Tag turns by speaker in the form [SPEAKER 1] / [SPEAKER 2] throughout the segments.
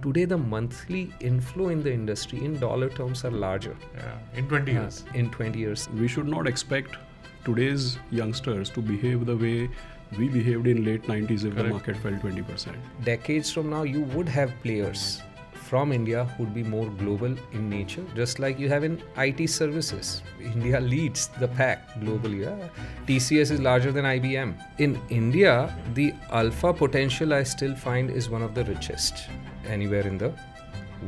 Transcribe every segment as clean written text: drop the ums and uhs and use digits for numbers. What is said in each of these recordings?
[SPEAKER 1] today the monthly inflow in the industry in dollar terms are larger.
[SPEAKER 2] In 20 years.
[SPEAKER 1] In 20 years.
[SPEAKER 3] We should not expect today's youngsters to behave the way we behaved in late 90s if the market fell 20%.
[SPEAKER 1] Decades from now, you would have players from India who would be more global in nature, just like you have in IT services. India leads the pack globally. TCS is larger than IBM. In India, the alpha potential I still find is one of the richest anywhere in the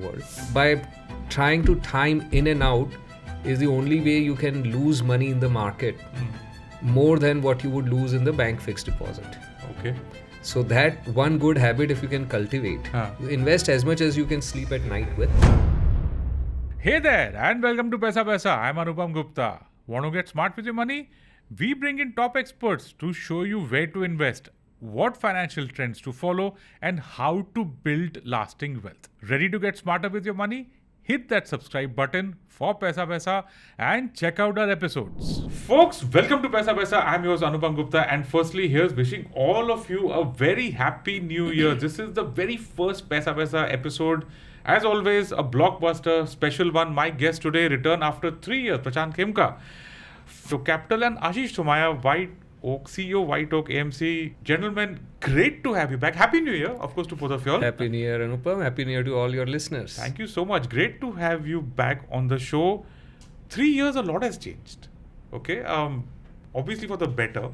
[SPEAKER 1] world. By trying to time in and out is the only way you can lose money in the market more than what you would lose in the bank fixed deposit.
[SPEAKER 2] Okay.
[SPEAKER 1] So that one good habit, if you can cultivate, you invest as much as you can sleep at night with.
[SPEAKER 2] Hey there, and welcome to Paisa Vaisa. I'm Anupam Gupta. Want to get smart with your money? We bring in top experts to show you where to invest, what financial trends to follow, and how to build lasting wealth. Ready to get smarter with your money? Hit that subscribe button for Paisa Vaisa and check out our episodes. Folks, welcome to Paisa Vaisa. I'm yours Anupam Gupta, and firstly, here's wishing all of you a very happy new year. This is the very first Paisa Vaisa episode. As always, a blockbuster special one. My guest today returned after 3 years, Prashant Khemka. So Capital and Aashish, Somaiya, White Oak, CEO, White Oak, AMC. Gentlemen, great to have you back. Happy New Year, of course, to both of you all.
[SPEAKER 1] Happy New Year, Anupam. Happy New Year to all your listeners.
[SPEAKER 2] Thank you so much. Great to have you back on the show. 3 years, a lot has changed. Okay. Obviously for the better.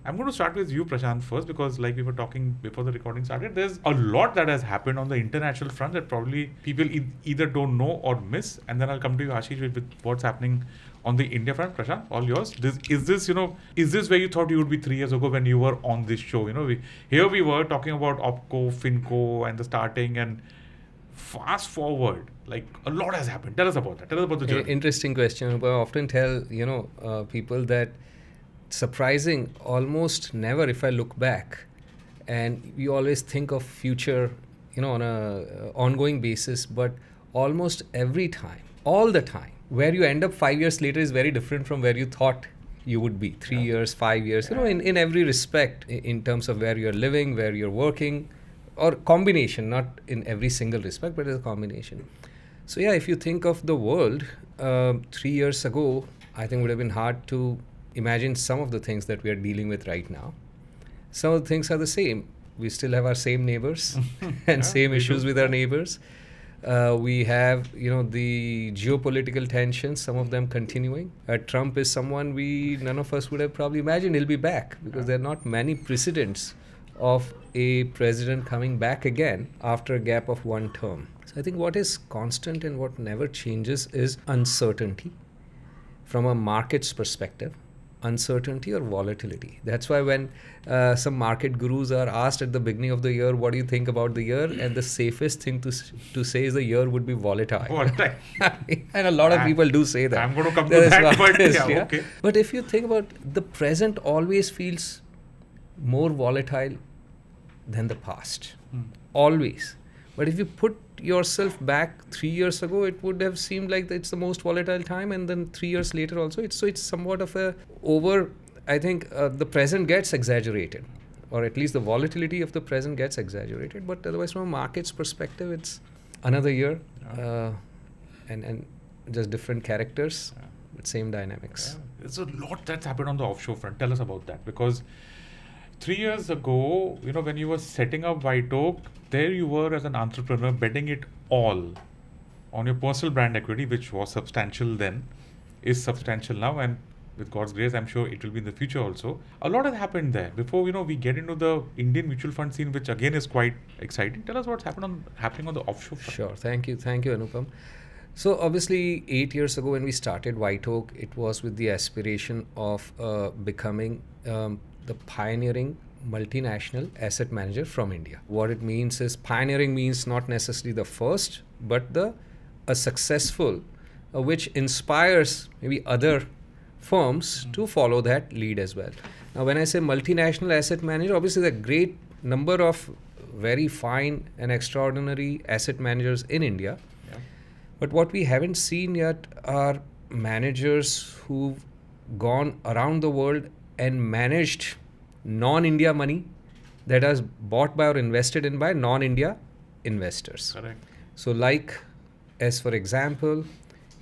[SPEAKER 2] I'm going to start with you, Prashant, first, because like we were talking before the recording started, there's a lot that has happened on the international front that probably people either don't know or miss. And then I'll come to you, Aashish, with what's happening on the India front. Prashant, all yours. Is this where you thought you would be 3 years ago when you were on this show? Here we were talking about Opco-Finco and the starting, and fast forward, like a lot has happened. Tell us about that. Tell us about the journey.
[SPEAKER 1] Interesting question. I often tell people that surprising almost never if I look back, and we always think of future on a ongoing basis, but almost every time, all the time, where you end up 5 years later is very different from where you thought you would be 3 years, 5 years, in every respect, in terms of where you're living, where you're working, or combination, not in every single respect, but as a combination. So if you think of the world 3 years ago, I think it would have been hard to imagine some of the things that we are dealing with right now. Some of the things are the same. We still have our same neighbors and same issues with our neighbors. We have, the geopolitical tensions, some of them continuing. Trump is someone none of us would have probably imagined he'll be back, because there are not many precedents of a president coming back again after a gap of one term. So I think what is constant and what never changes is uncertainty from a market's perspective. Uncertainty or volatility. That's why when some market gurus are asked at the beginning of the year, what do you think about the year? And the safest thing to say is the year would be volatile. And a lot of people do say that.
[SPEAKER 2] I'm going to come to that, but okay.
[SPEAKER 1] But if you think about the present, always feels more volatile than the past. Always. But if you put yourself back 3 years ago, it would have seemed like it's the most volatile time, and then 3 years later also, it's somewhat of I think the present gets exaggerated, or at least the volatility of the present gets exaggerated, but otherwise from a market's perspective, it's another year, and just different characters, but same dynamics.
[SPEAKER 2] There's a lot that's happened on the offshore front. Tell us about that, because 3 years ago, when you were setting up White Oak, there you were as an entrepreneur betting it all on your personal brand equity, which was substantial then, is substantial now, and with God's grace, I'm sure it will be in the future also. A lot has happened there. Before we get into the Indian mutual fund scene, which again is quite exciting. Tell us what's happening on the offshore front.
[SPEAKER 1] Sure. Thank you, Anupam. So obviously 8 years ago when we started White Oak, it was with the aspiration of becoming the pioneering multinational asset manager from India. What it means is, pioneering means not necessarily the first, but a successful, which inspires maybe other firms to follow that lead as well. Now, when I say multinational asset manager, obviously there are a great number of very fine and extraordinary asset managers in India. Yeah. But what we haven't seen yet are managers who've gone around the world and managed non-India money that is bought by or invested in by non-India investors.
[SPEAKER 2] Correct.
[SPEAKER 1] So like, as for example,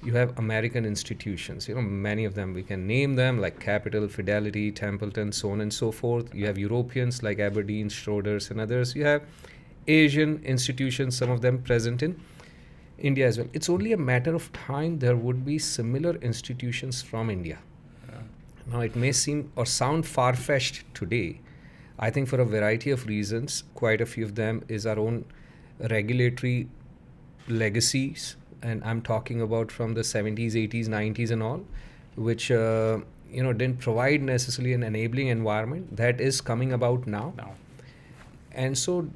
[SPEAKER 1] you have American institutions, many of them, we can name them, like Capital, Fidelity, Templeton, so on and so forth. You have Europeans like Aberdeen, Schroders and others. You have Asian institutions, some of them present in India as well. It's only a matter of time there would be similar institutions from India. Now, it may seem or sound far-fetched today. I think for a variety of reasons, quite a few of them is our own regulatory legacies, and I'm talking about from the 70s, 80s, 90s and all, which didn't provide necessarily an enabling environment that is coming about now. And so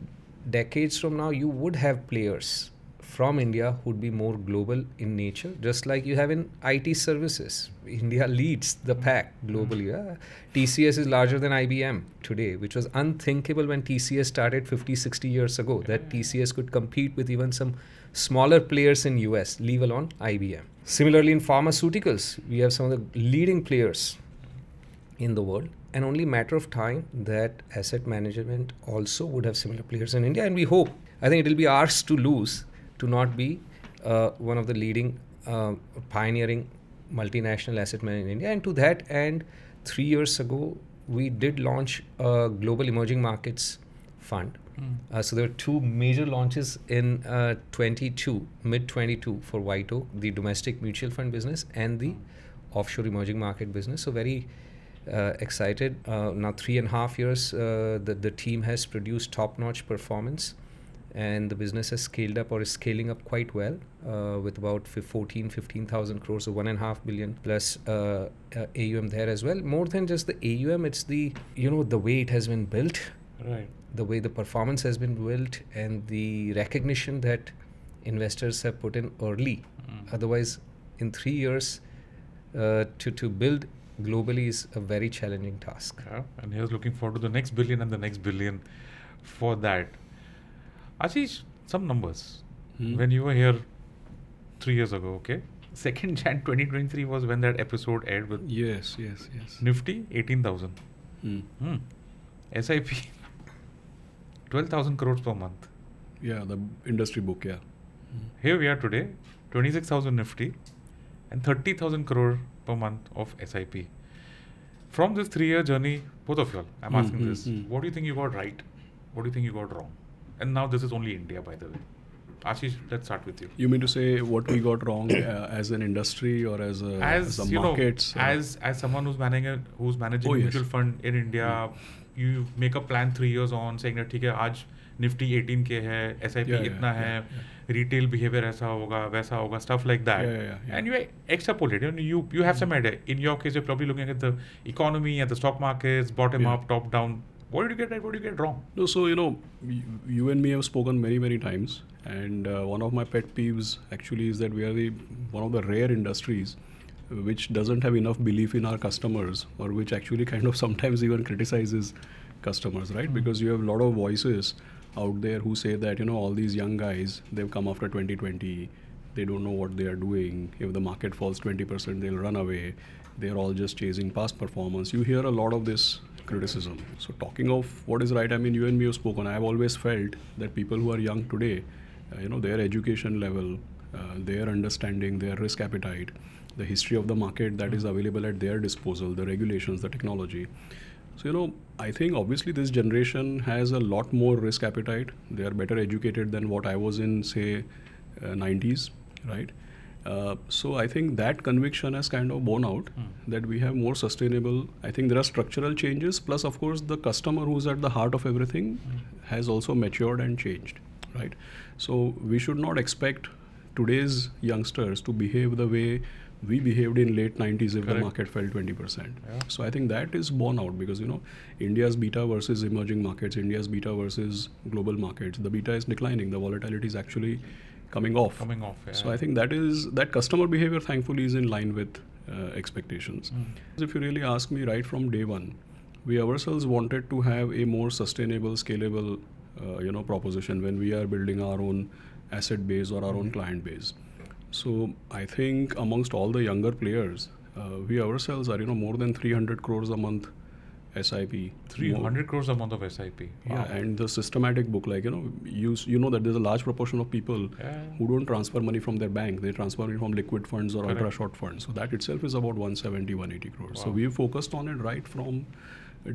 [SPEAKER 1] decades from now, you would have players from India who would be more global in nature, just like you have in IT services. India leads the pack globally. TCS is larger than IBM today, which was unthinkable when TCS started 50, 60 years ago, that TCS could compete with even some smaller players in US, leave alone IBM. Similarly, in pharmaceuticals, we have some of the leading players in the world, and only matter of time that asset management also would have similar players in India. And we hope, I think it will be ours to lose, to not be one of the leading pioneering multinational asset manager in India. And to that end, 3 years ago, we did launch a global emerging markets fund. So there were two major launches in mid-22 for White Oak, the domestic mutual fund business and the offshore emerging market business. So very excited. Now 3.5 years, the team has produced top-notch performance, and the business has scaled up or is scaling up quite well with about 15,000 crores, so 1.5 billion plus AUM there as well. More than just the AUM, it's the way it has been built,
[SPEAKER 2] Right.
[SPEAKER 1] the way the performance has been built, and the recognition that investors have put in early. Otherwise, in 3 years, to build globally is a very challenging task.
[SPEAKER 2] Yeah. And here's looking forward to the next billion and the next billion for that. Ashish, some numbers. When you were here 3 years ago, okay? 2nd Jan 2023 was when that episode aired with
[SPEAKER 3] Yes.
[SPEAKER 2] Nifty, 18,000. SIP, 12,000 crores per month.
[SPEAKER 3] Yeah, the industry book, yeah.
[SPEAKER 2] Here we are today, 26,000 Nifty and 30,000 crore per month of SIP. From this 3-year journey, both of y'all, I'm asking this, what do you think you got right? What do you think you got wrong? And now this is only India, by the way. Ashish, let's start with you.
[SPEAKER 3] You mean to say what we got wrong as an industry or as a markets?
[SPEAKER 2] As someone who's managing a mutual fund in India, you make a plan 3 years on, saying that, okay, आज Nifty 18K है, SIP इतना है, retail behavior ऐसा होगा, वैसा होगा, stuff like that. And you extrapolate. You have some idea. In your case, you're probably looking at the economy, at the stock markets, bottom up, top down. What did you get right? What did you get wrong?
[SPEAKER 3] No, so you and me have spoken many, many times, and one of my pet peeves actually is that we are one of the rare industries which doesn't have enough belief in our customers, or which actually kind of sometimes even criticizes customers, right? Because you have a lot of voices out there who say that all these young guys, they've come after 2020, they don't know what they are doing. If the market falls 20%, they'll run away. They're all just chasing past performance. You hear a lot of this criticism. So talking of what is right, I mean, you and me have spoken. I've always felt that people who are young today, their education level, their understanding, their risk appetite, the history of the market that is available at their disposal, the regulations, the technology. So, I think obviously this generation has a lot more risk appetite. They are better educated than what I was in, say, 90s, right? So I think that conviction has kind of borne out that we have more sustainable. I think there are structural changes. Plus, of course, the customer who's at the heart of everything has also matured and changed, right? So we should not expect today's youngsters to behave the way we behaved in late 90s if the market fell 20%. Yeah. So I think that is borne out because, India's beta versus emerging markets, India's beta versus global markets, the beta is declining. The volatility is actually coming off.
[SPEAKER 2] Yeah.
[SPEAKER 3] So I think that customer behavior thankfully is in line with expectations. If you really ask me, right from day one, we ourselves wanted to have a more sustainable, scalable, proposition when we are building our own asset base or our own client base. So I think amongst all the younger players, we ourselves are more than 300 crores a month SIP.
[SPEAKER 2] 300 crores a month of SIP. Wow.
[SPEAKER 3] Yeah, and the systematic book, like, you know that there's a large proportion of people who don't transfer money from their bank. They transfer money from liquid funds or ultra short funds. So that itself is about 170, 180 crores. Wow. So we focused on it right from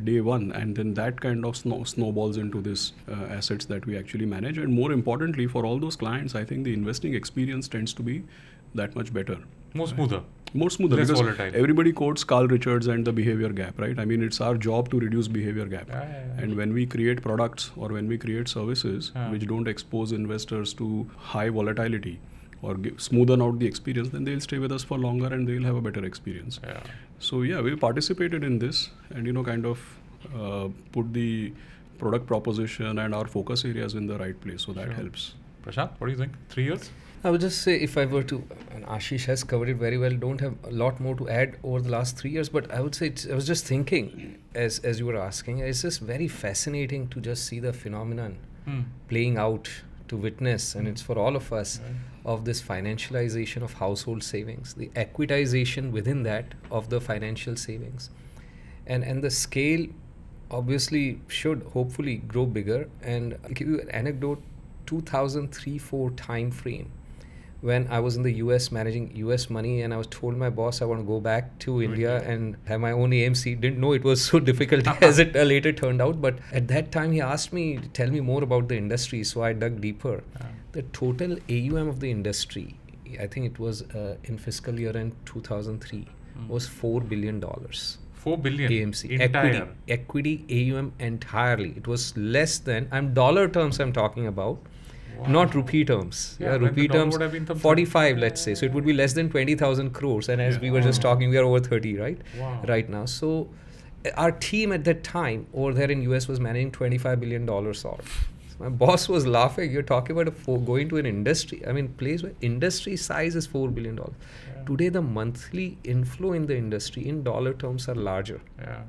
[SPEAKER 3] day one, and then that kind of snowballs into this assets that we actually manage. And more importantly, for all those clients, I think the investing experience tends to be that much better.
[SPEAKER 2] More smoother.
[SPEAKER 3] More smoother,
[SPEAKER 2] less
[SPEAKER 3] because
[SPEAKER 2] volatile.
[SPEAKER 3] Everybody quotes Carl Richards and the behavior gap, right? I mean, it's our job to reduce behavior gap. And when we create products or when we create services which don't expose investors to high volatility or smoothen out the experience, then they'll stay with us for longer and they'll have a better experience. So yeah, we participated in this and kind of put the product proposition and our focus areas in the right place. So that helps.
[SPEAKER 2] Prashant, what do you think? 3 years?
[SPEAKER 1] I would just say, if I were to, and Aashish has covered it very well, don't have a lot more to add over the last 3 years, but I would say, I was just thinking, as you were asking, it's just very fascinating to just see the phenomenon playing out, to witness, and it's for all of us, of this financialization of household savings, the equitization within that of the financial savings. And the scale obviously should hopefully grow bigger. And I'll give you an anecdote, 2003-04 time frame, when I was in the US managing US money, and I was told my boss I want to go back to India and have my own AMC. Didn't know it was so difficult as it later turned out. But at that time he asked me, tell me more about the industry. So I dug deeper. The total AUM of the industry, I think it was in fiscal year end 2003, was $4 billion.
[SPEAKER 2] 4 billion
[SPEAKER 1] AMC. Equity AUM entirely. It was less than, dollar terms I'm talking about. Wow. Not rupee terms. Rupee terms, 45, let's say. So it would be less than 20,000 crores. And as we were just talking, we are over 30, right?
[SPEAKER 2] Wow.
[SPEAKER 1] Right now. So our team at that time over there in US was managing $25 billion odd. So my boss was laughing. You're talking about going to an industry. I mean, place where industry size is $4 billion. Today, the monthly inflow in the industry in dollar terms are larger.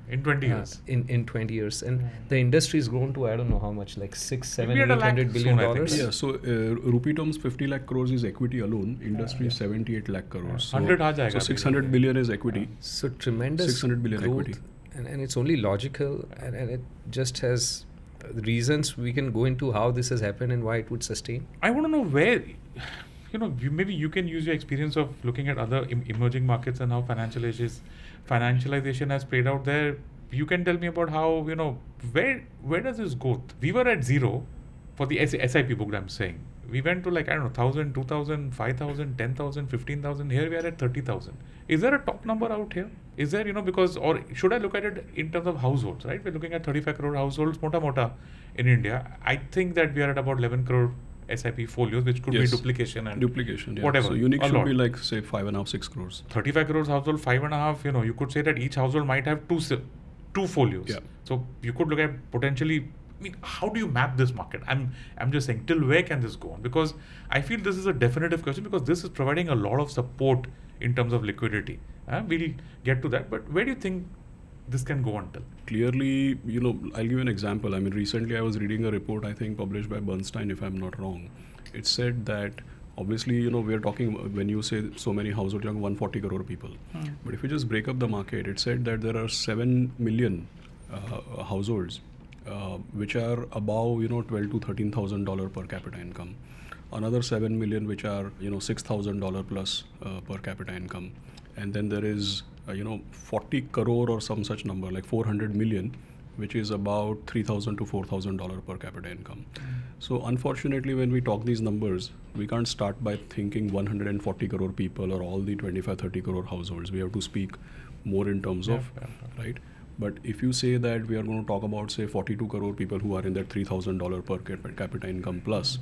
[SPEAKER 2] In 20 years.
[SPEAKER 1] In 20 years. And the industry has grown to, I don't know how much, like $600, $700, $800 billion.
[SPEAKER 3] Yeah, so rupee terms, 50 lakh crores is equity alone. Industry is 78 lakh crores. So,
[SPEAKER 2] 100
[SPEAKER 3] so 600 billion is equity.
[SPEAKER 1] So tremendous
[SPEAKER 3] 600 billion
[SPEAKER 1] growth,
[SPEAKER 3] equity.
[SPEAKER 1] And it's only logical, and it just has reasons. We can go into how this has happened and why it would sustain.
[SPEAKER 2] I want to know where... maybe you can use your experience of looking at other emerging markets and how financialization has played out there. You can tell me about how, where does this go? We were at zero for the SIP book, I'm saying. We went to 1,000, 2,000, 5,000, 10,000, 15,000. Here we are at 30,000. Is there a top number out here? Is there, because, or should I look at it in terms of households, right? We're looking at 35 crore households, mota in India. I think that we are at about 11 crore SIP folios, which could be duplication and whatever.
[SPEAKER 3] So unique should be like, say, 5.5, 6 crores.
[SPEAKER 2] 35 crores household, 5.5, you could say that each household might have two folios.
[SPEAKER 3] Yeah.
[SPEAKER 2] So you could look at potentially, how do you map this market? I'm just saying, till where can this go on? Because I feel this is a definitive question, because this is providing a lot of support in terms of liquidity. We'll get to that, but where do you think this can go until?
[SPEAKER 3] Clearly, I'll give you an example. I mean, recently I was reading a report, I think, published by Bernstein, if I'm not wrong. It said that, obviously, we're talking, when you say so many households, 140 crore people. But if you just break up the market, it said that there are 7 million households which are above, $12,000 to $13,000 per capita income. Another 7 million which are, $6,000 plus per capita income. And then there is 40 crore or some such number, like 400 million, which is about $3,000 to $4,000 per capita income. So unfortunately, when we talk these numbers, we can't start by thinking 140 crore people or all the 25-30 crore households. We have to speak more in terms of, right? But if you say that we are going to talk about, say, 42 crore people who are in that $3,000 per capita income plus,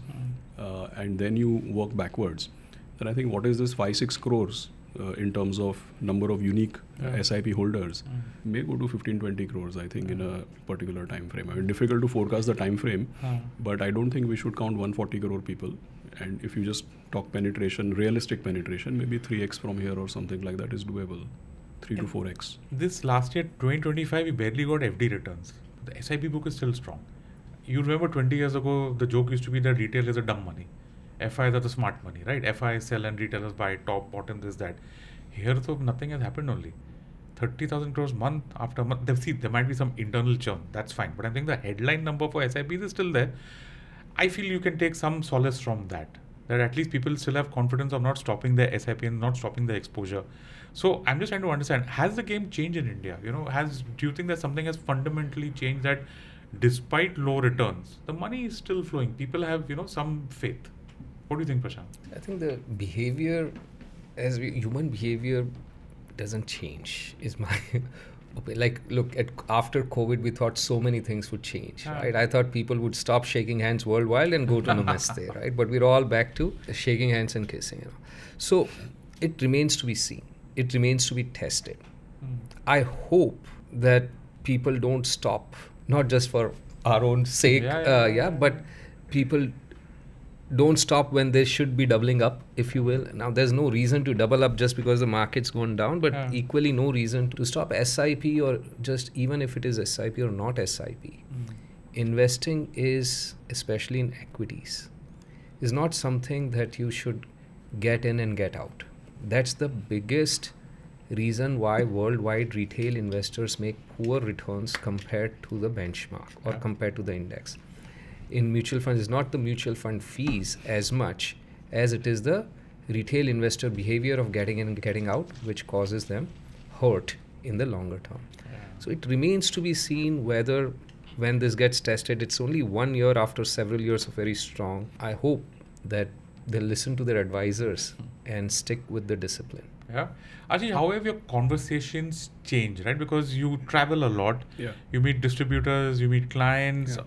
[SPEAKER 3] and then you work backwards, then I think what is this 5-6 crores in terms of number of unique SIP holders may go to 15-20 crores, I think, in a particular time frame. I mean, difficult to forecast the time frame, but I don't think we should count 140 crore people. And if you just talk penetration, realistic penetration, maybe 3x from here or something like that is doable. 3 to 4x.
[SPEAKER 2] This last year, 2025, we barely got FD returns. The SIP book is still strong. You remember 20 years ago, the joke used to be that retail is a dumb money. FIs are the smart money, right? FIs sell and retailers buy, top, bottom, this, that. Here, so nothing has happened only. 30,000 crores month after month. See, there might be some internal churn. That's fine. But I'm saying the headline number for SIPs is still there. I feel you can take some solace from that. That at least people still have confidence of not stopping their SIP and not stopping their exposure. So I'm just trying to understand, has the game changed in India? Do you think that something has fundamentally changed, that despite low returns, the money is still flowing? People have, some faith. What do you think, Prashant?
[SPEAKER 1] I think the behavior, human behavior doesn't change, is my opinion. Like, look, after COVID, we thought so many things would change, right? I thought people would stop shaking hands worldwide and go to Namaste, right? But we're all back to shaking hands and kissing, So it remains to be seen. It remains to be tested. I hope that people don't stop, not just for our own sake, but people don't stop when they should be doubling up, if you will. Now, there's no reason to double up just because the market's gone down, but equally no reason to stop SIP, or just even if it is SIP or not SIP. Investing is, especially in equities, is not something that you should get in and get out. That's the biggest reason why worldwide retail investors make poor returns compared to the benchmark or compared to the index. In mutual funds, it's not the mutual fund fees as much as it is the retail investor behavior of getting in and getting out, which causes them hurt in the longer term. So it remains to be seen whether, when this gets tested, it's only 1 year after several years of very strong. I hope that they'll listen to their advisors and stick with the discipline.
[SPEAKER 2] Yeah. Aashish, how have your conversations changed, right? Because you travel a lot.
[SPEAKER 3] Yeah.
[SPEAKER 2] You meet distributors, you meet clients,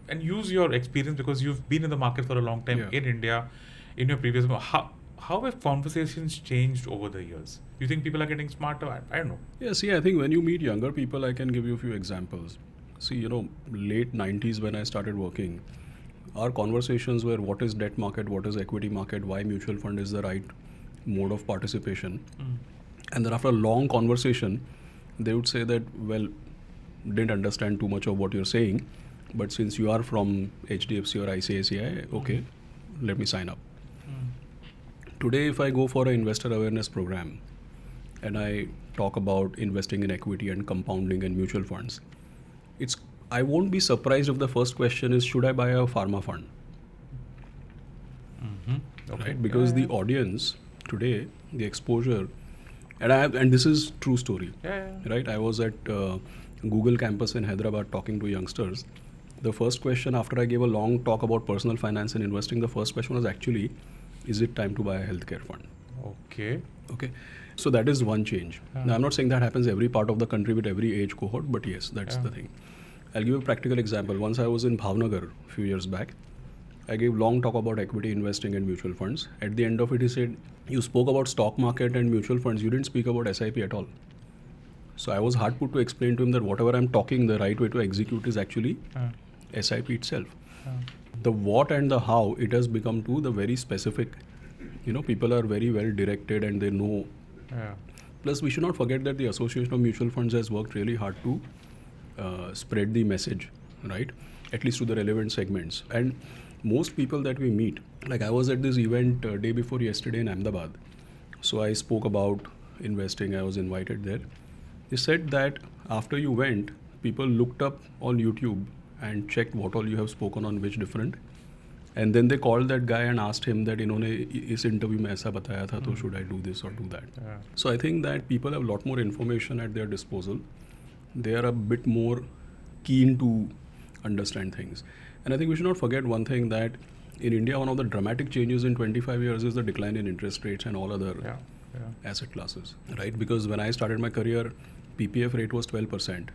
[SPEAKER 2] and use your experience, because you've been in the market for a long time in India, in your previous... How have conversations changed over the years? Do you think people are getting smarter? I don't know.
[SPEAKER 3] Yeah, see, I think when you meet younger people, I can give you a few examples. See, late 90s when I started working, our conversations were what is debt market, what is equity market, why mutual fund is the right mode of participation. And then after a long conversation, they would say that, well, didn't understand too much of what you're saying, but since you are from HDFC or ICICI, okay, let me sign up. Today, if I go for an investor awareness program and I talk about investing in equity and compounding and mutual funds, I won't be surprised if the first question is, should I buy a pharma fund?
[SPEAKER 2] Okay.
[SPEAKER 3] Right? Because the audience today, the exposure, and this is true story, right? I was at Google campus in Hyderabad talking to youngsters. The first question after I gave a long talk about personal finance and investing, the first question was actually, is it time to buy a healthcare fund?
[SPEAKER 2] Okay.
[SPEAKER 3] So that is one change. Now, I'm not saying that happens every part of the country with every age cohort, but yes, that's the thing. I'll give you a practical example. Once I was in Bhavnagar a few years back, I gave long talk about equity investing and mutual funds. At the end of it, he said, you spoke about stock market and mutual funds. You didn't speak about SIP at all. So I was hard put to explain to him that whatever I'm talking, the right way to execute is actually SIP itself. The what and the how, it has become to the very specific. People are very well directed and they know. Plus, we should not forget that the Association of Mutual Funds has worked really hard to spread the message, right? At least to the relevant segments. And most people that we meet, like I was at this event day before yesterday in Ahmedabad. So I spoke about investing. I was invited there. They said that after you went, people looked up on YouTube and checked what all you have spoken on which different. And then they called that guy and asked him that, is interview mein aisa bataya tha, so should I do this or do that? So I think that people have a lot more information at their disposal. They are a bit more keen to understand things. And I think we should not forget one thing, that in India, one of the dramatic changes in 25 years is the decline in interest rates and all other asset classes, right? Because when I started my career, PPF rate was 12%.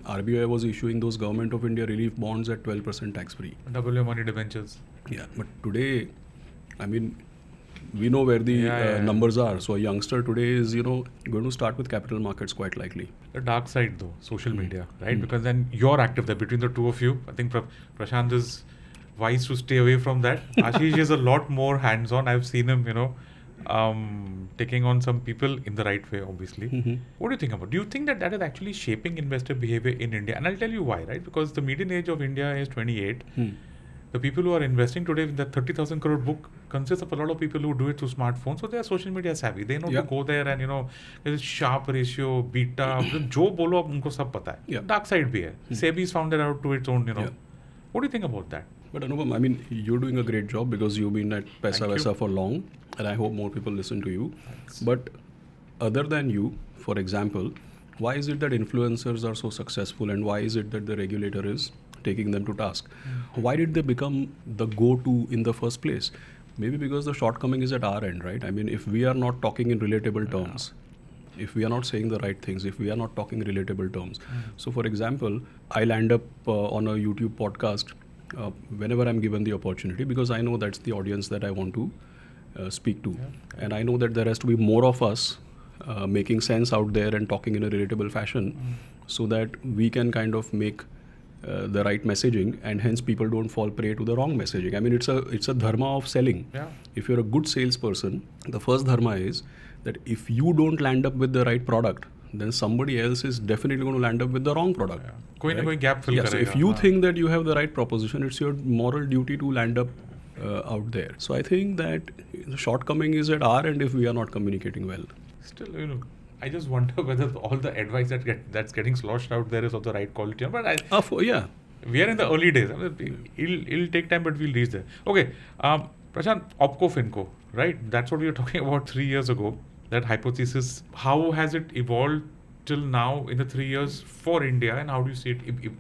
[SPEAKER 3] RBI was issuing those Government of India relief bonds at 12% tax-free.
[SPEAKER 2] Double your money debentures.
[SPEAKER 3] Yeah, but today, we know where the numbers are. So a youngster today is, going to start with capital markets quite likely.
[SPEAKER 2] The dark side though, social media, right? Because then you're active there. Between the two of you, I think Prashant is wise to stay away from that. Aashish is a lot more hands-on. I've seen him, taking on some people in the right way, obviously. What do you think about? Do you think that is actually shaping investor behavior in India? And I'll tell you why, right? Because the median age of India is 28. The people who are investing today with the 30,000 crore book consists of a lot of people who do it through smartphones, so they are social media savvy. They know
[SPEAKER 3] Yeah.
[SPEAKER 2] to go there and there's sharp ratio, beta, जो बोलो उनको सब पता है.
[SPEAKER 3] Yeah.
[SPEAKER 2] Dark side भी है. SEBI's found it out to its own,
[SPEAKER 3] Yeah.
[SPEAKER 2] What do you think about that?
[SPEAKER 3] But Anupam, I mean, you're doing a great job because you've been at Paisa
[SPEAKER 2] Thank you.
[SPEAKER 3] Vaisa for long, and I hope more people listen to you. But other than you, for example, why is it that influencers are so successful, and why is it that the regulator is taking them to task? Why did they become the go-to in the first place? Maybe because the shortcoming is at our end, right? I mean, if we are not talking in relatable terms, if we are not saying the right things, if we are not talking relatable terms. So for example, I land up on a YouTube podcast whenever I'm given the opportunity, because I know that's the audience that I want to speak to. And I know that there has to be more of us making sense out there and talking in a relatable fashion so that we can kind of make the right messaging, and hence people don't fall prey to the wrong messaging. I mean, it's a dharma of selling.
[SPEAKER 2] Yeah.
[SPEAKER 3] If you're a good salesperson, the first dharma is that if you don't land up with the right product, then somebody else is definitely going to land up with the wrong product.
[SPEAKER 2] कोई ना कोई gap fill
[SPEAKER 3] Yeah, so
[SPEAKER 2] करेगा.
[SPEAKER 3] if you think that you have the right proposition, it's your moral duty to land up out there. So I think that the shortcoming is at our end if we are not communicating well.
[SPEAKER 2] Still, I just wonder whether all the advice that's getting sloshed out there is of the right quality. But
[SPEAKER 3] Yeah.
[SPEAKER 2] we are in the early days. I mean, it'll take time, but we'll reach there. Okay, Prashant, Opco-Finco, right? That's what we were talking about 3 years ago. That hypothesis. How has it evolved till now in the 3 years for India, and how do you see it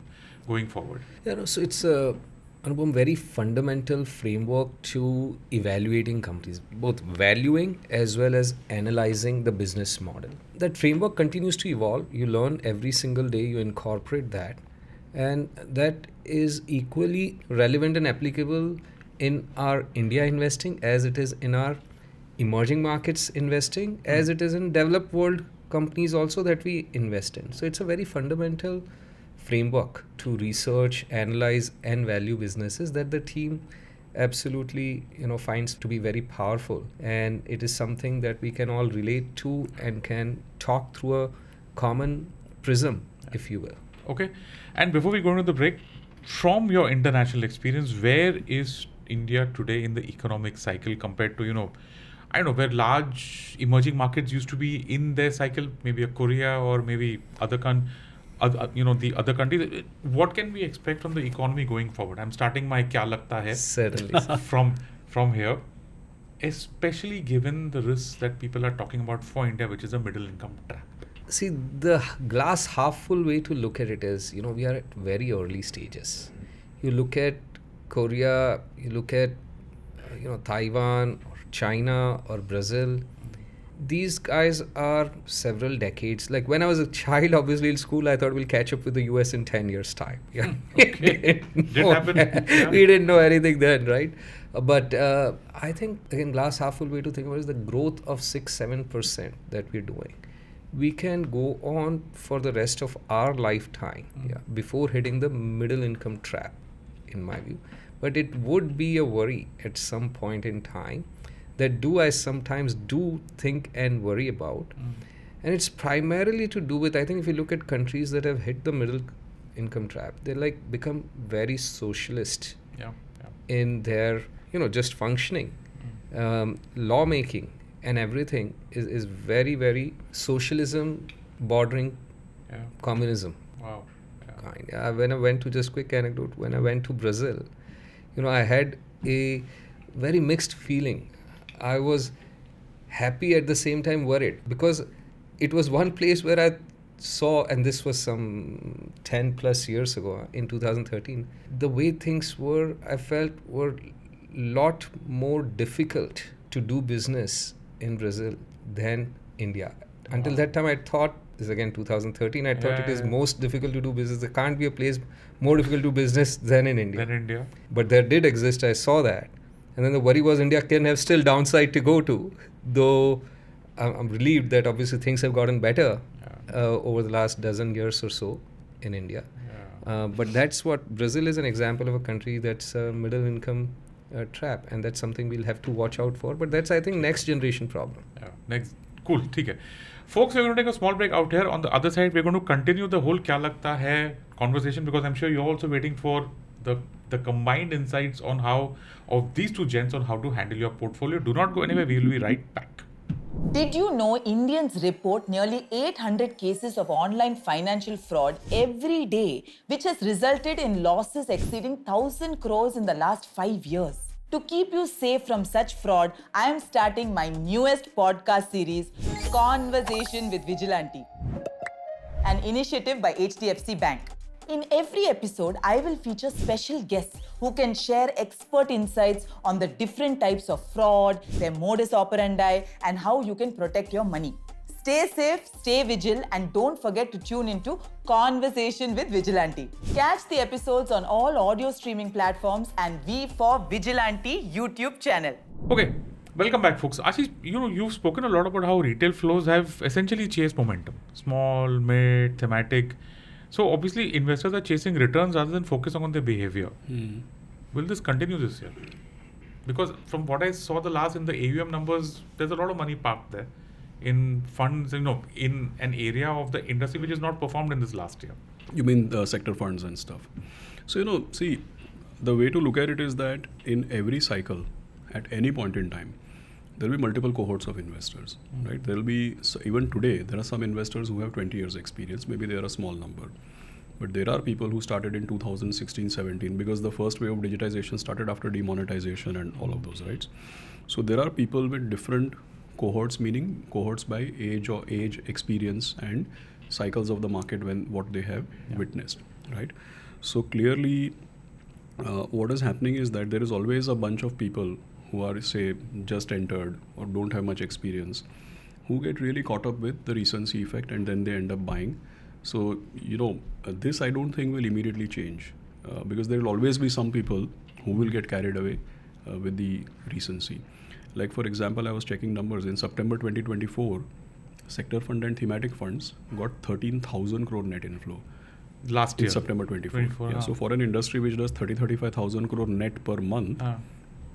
[SPEAKER 2] going forward?
[SPEAKER 1] Yeah, no, so it's a very fundamental framework to evaluating companies, both valuing as well as analyzing the business model. That framework continues to evolve. You learn every single day, you incorporate that. And that is equally relevant and applicable in our India investing as it is in our emerging markets investing, as it is in developed world companies also that we invest in. So it's a very fundamental framework to research, analyze and value businesses that the team absolutely finds to be very powerful, and it is something that we can all relate to and can talk through a common prism, if you will.
[SPEAKER 2] Okay, and before we go into the break, from your international experience, where is India today in the economic cycle compared to I don't know, where large emerging markets used to be in their cycle, maybe a Korea or maybe the other countries. What can we expect from the economy going forward? I'm starting my kya lagta hai
[SPEAKER 1] Certainly.
[SPEAKER 2] from here, especially given the risks that people are talking about for India, which is a middle income trap.
[SPEAKER 1] See, the glass half full way to look at it is, we are at very early stages. You look at Korea, you look at, Taiwan or China or Brazil. These guys are several decades. Like when I was a child, obviously in school, I thought we'll catch up with the US in 10 years' time. Yeah.
[SPEAKER 2] Okay. Didn't happen. Yeah.
[SPEAKER 1] We didn't know anything then, right? But I think, again, glass half full way to think about is the growth of 6-7% that we're doing. We can go on for the rest of our lifetime before hitting the middle income trap, in my view. But it would be a worry at some point in time that I sometimes do think and worry about. And it's primarily to do with, I think if you look at countries that have hit the middle income trap, they become very socialist in their, just functioning. Lawmaking and everything is very, very socialism bordering communism.
[SPEAKER 2] Wow.
[SPEAKER 1] Kind. When I went to, just quick anecdote, when I went to Brazil, I had a very mixed feeling. I was happy at the same time worried, because it was one place where I saw, and this was some 10 plus years ago, in 2013, the way things were, I felt, were a lot more difficult to do business in Brazil than India. Until that time I thought, this is again 2013, I thought it is most difficult to do business. There can't be a place more difficult to do business than in India. But there did exist, I saw that. And then the worry was India can have still downside to go to, though I'm relieved that obviously things have gotten better over the last dozen years or so in India. But that's what Brazil is, an example of a country that's a middle income trap, and that's something we'll have to watch out for. But that's, I think, next generation problem.
[SPEAKER 2] Next. Cool. Okay. Folks, we're going to take a small break out here. On the other side, we're going to continue the whole kya lagta hai conversation, because I'm sure you're also waiting for the the combined insights on how of these two gents on how to handle your portfolio. Do not go anywhere. We will be right back.
[SPEAKER 4] Did you know Indians report nearly 800 cases of online financial fraud every day, which has resulted in losses exceeding 1,000 crores in the last 5 years? To keep you safe from such fraud, I am starting my newest podcast series, Conversation with Vigilante, an initiative by HDFC Bank. In every episode, I will feature special guests who can share expert insights on the different types of fraud, their modus operandi, and how you can protect your money. Stay safe, stay vigilant, and don't forget to tune into Conversation with Vigilante. Catch the episodes on all audio streaming platforms and V for Vigilante YouTube channel.
[SPEAKER 2] Okay, welcome back, folks. Ashish, you've spoken a lot about how retail flows have essentially chased momentum. Small, mid, thematic. So obviously, investors are chasing returns rather than focusing on their behavior. Will this continue this year? Because from what I saw in the AUM numbers, there's a lot of money parked there in funds, in an area of the industry which has not performed in this last year.
[SPEAKER 3] You mean the sector funds and stuff. So, see, the way to look at it is that in every cycle, at any point in time, there will be multiple cohorts of investors, right? There will be, even today, there are some investors who have 20 years experience. Maybe they are a small number. But there are people who started in 2016-17 because the first wave of digitization started after demonetization and all of those, right? So there are people with different cohorts, meaning cohorts by age, experience, and cycles of the market what they have witnessed, right? So clearly, what is happening is that there is always a bunch of people who are, say, just entered or don't have much experience, who get really caught up with the recency effect and then they end up buying. So, this I don't think will immediately change because there will always be some people who will get carried away with the recency. Like, for example, I was checking numbers. In September 2024, sector fund and thematic funds got 13,000 crore net inflow.
[SPEAKER 2] Last year.
[SPEAKER 3] In September 24. So for an industry which does 35,000 crore net per month,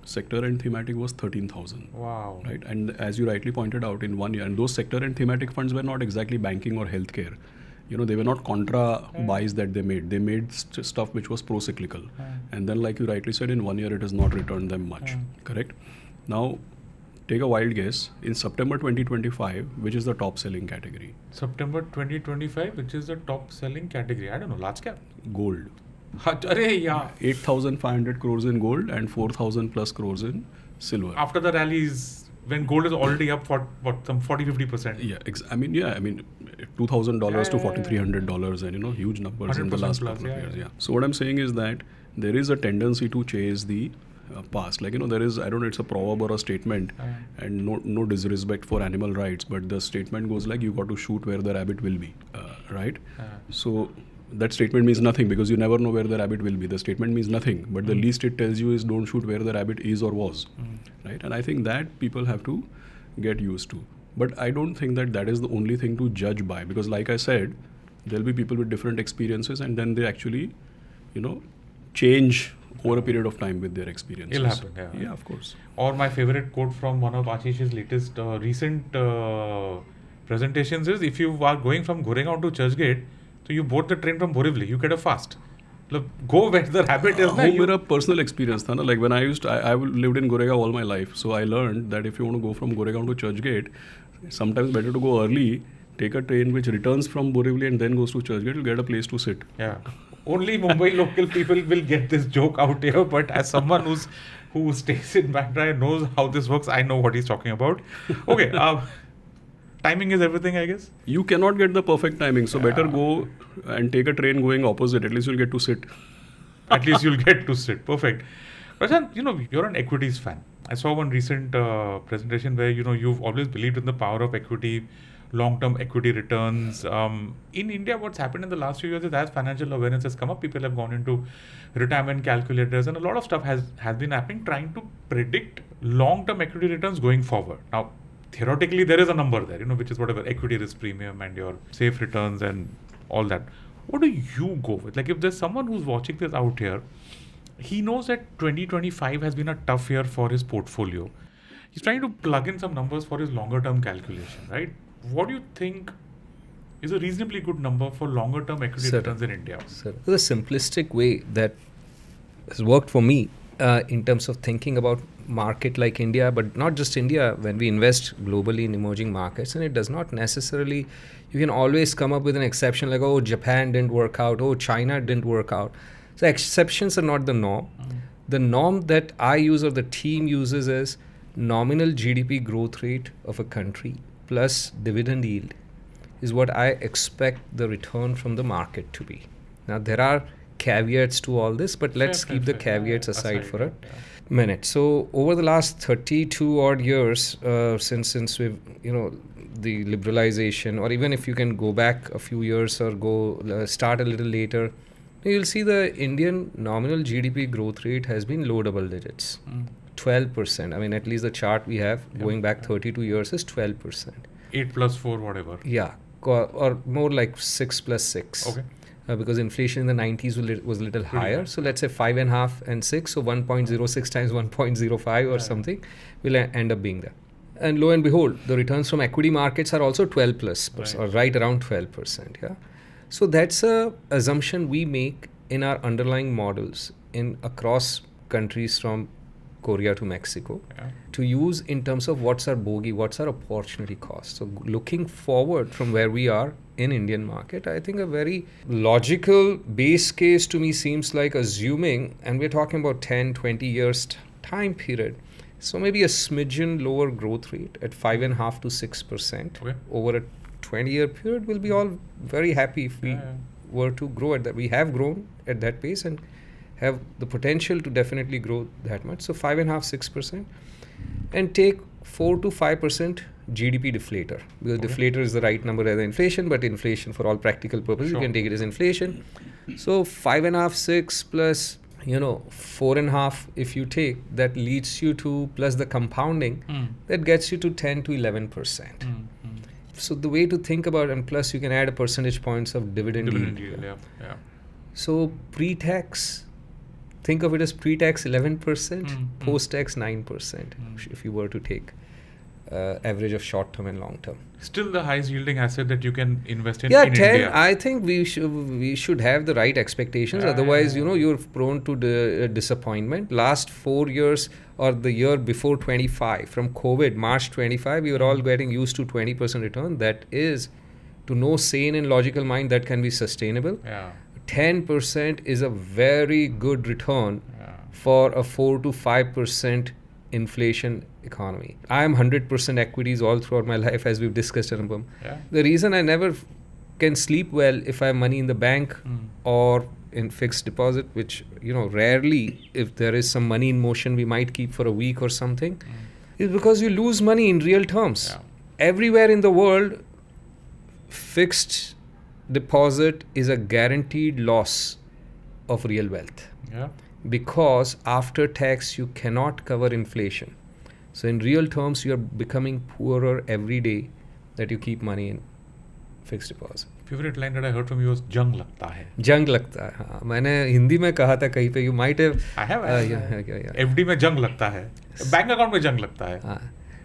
[SPEAKER 3] sector and thematic was 13,000.
[SPEAKER 2] Wow.
[SPEAKER 3] Right. And as you rightly pointed out, in 1 year, and those sector and thematic funds were not exactly banking or healthcare. They were not contra buys that they made. They made stuff which was pro-cyclical. And then, like you rightly said, in 1 year it has not returned them much. Correct? Now, take a wild guess. In September 2025, which is the top selling category?
[SPEAKER 2] September 2025, which is the top selling category? I don't know, large cap?
[SPEAKER 3] Gold.
[SPEAKER 2] 8,500
[SPEAKER 3] crores in gold and 4,000 plus crores in silver.
[SPEAKER 2] After the rallies, when gold is already up for some 40-50%.
[SPEAKER 3] Yeah, I mean $2,000 to $4,300 and huge numbers in the last couple of years. Yeah. So what I'm saying is that there is a tendency to chase the past. Like there is, I don't know, it's a proverb or a statement, and no disrespect for animal rights, but the statement goes like, you got to shoot where the rabbit will be, right? So that statement means nothing because you never know where the rabbit will be. The statement means nothing, but the least it tells you is don't shoot where the rabbit is or was, right? And I think that people have to get used to. But I don't think that is the only thing to judge by, because like I said, there'll be people with different experiences and then they actually, change over a period of time with their experiences.
[SPEAKER 2] It'll happen, yeah.
[SPEAKER 3] Yeah, of course.
[SPEAKER 2] Or my favorite quote from one of Aashish's latest recent presentations is, if you are going from Goregaon to Churchgate, so you board the train from Borivali, you get a fast. Go where the rabbit is.
[SPEAKER 3] मेरा personal experience था ना, like when I lived in Goregaon all my life, so I learned that if you want to go from Goregaon to Churchgate, sometimes better to go early, take a train which returns from Borivali and then goes to Churchgate, you'll get a place to sit.
[SPEAKER 2] Yeah. Only Mumbai local people will get this joke out here, but as someone who stays in Bandra and knows how this works, I know what he's talking about. Okay. Timing is everything, I guess.
[SPEAKER 3] You cannot get the perfect timing, so better go and take a train going opposite. At least you'll get to sit.
[SPEAKER 2] At least you'll get to sit. Perfect. Prashant, you're an equities fan. I saw one recent presentation where, you've always believed in the power of equity, long-term equity returns. In India, what's happened in the last few years is, as financial awareness has come up, people have gone into retirement calculators and a lot of stuff has been happening trying to predict long-term equity returns going forward. Now, theoretically, there is a number there, which is whatever equity risk premium and your safe returns and all that. What do you go with? Like, if there's someone who's watching this out here, he knows that 2025 has been a tough year for his portfolio. He's trying to plug in some numbers for his longer term calculation, right? What do you think is a reasonably good number for longer term equity returns in India?
[SPEAKER 1] The simplistic way that has worked for me in terms of thinking about market like India, but not just India, when we invest globally in emerging markets, and it does not necessarily, you can always come up with an exception like, oh, Japan didn't work out, oh, China didn't work out. So exceptions are not the norm. The norm that I use or the team uses is nominal GDP growth rate of a country plus dividend yield is what I expect the return from the market to be. Now, there are caveats to all this, but let's keep the caveats aside for a minute. So over the last 32 odd years, since we've, the liberalization, or even if you can go back a few years or start a little later, you'll see the Indian nominal GDP growth rate has been low double digits. 12%. I mean, at least the chart we have going back 32 years is 12%.
[SPEAKER 2] 8 plus 4, whatever.
[SPEAKER 1] Yeah, or more like 6 plus 6.
[SPEAKER 2] Okay.
[SPEAKER 1] Because inflation in the 90s was a little higher. So let's say 5.5 and 6, so 1.06 times 1.05 or something will end up being that. And lo and behold, the returns from equity markets are also 12 plus, or right around 12%. Yeah. So that's a assumption we make in our underlying models in across countries from Korea to Mexico to use in terms of what's our bogey, what's our opportunity cost. So looking forward from where we are in Indian market, I think a very logical base case to me seems like assuming, and we're talking about 10, 20 years time period, so maybe a smidgen lower growth rate at 5.5 to 6% over a 20-year period. We'll be all very happy if we were to grow at that. We have grown at that pace and have the potential to definitely grow that much. So 5.5, 6%, and take 4 to 5% GDP deflator, because deflator is the right number rather than inflation, but inflation for all practical purposes, you can take it as inflation. So 5.5, 6 plus, 4.5 if you take, that leads you to, plus the compounding, that gets you to 10 to 11%. So the way to think about, and plus you can add a percentage points of dividend yield. So pre-tax, think of it as pre-tax 11%, post-tax 9%, if you were to take average of short-term and long-term.
[SPEAKER 2] Still the highest yielding asset that you can invest in,
[SPEAKER 1] in
[SPEAKER 2] 10,
[SPEAKER 1] India. I think we should have the right expectations. Otherwise, you're prone to disappointment. Last 4 years or the year before 25, from COVID, March 25, we were all getting used to 20% return. That is, to no sane and logical mind, that can be sustainable. 10% is a very good return for a 4 to 5% inflation economy. I am 100% equities all throughout my life, as we've discussed, Anupam. The reason I never can sleep well if I have money in the bank or in fixed deposit, which, rarely, if there is some money in motion, we might keep for a week or something, is because you lose money in real terms. Everywhere in the world, fixed deposit is a guaranteed loss of real wealth. Because after tax, you cannot cover inflation. So in real terms, you are becoming poorer every day that you keep money in fixed deposit.
[SPEAKER 2] Favorite line that I heard from you was "जंग लगता है."
[SPEAKER 1] जंग लगता है, हाँ. मैंने हिंदी में कहा था कहीं पे. You might have.
[SPEAKER 2] I have. FD में जंग लगता है. बैंक अकाउंट में जंग लगता है.
[SPEAKER 1] हाँ.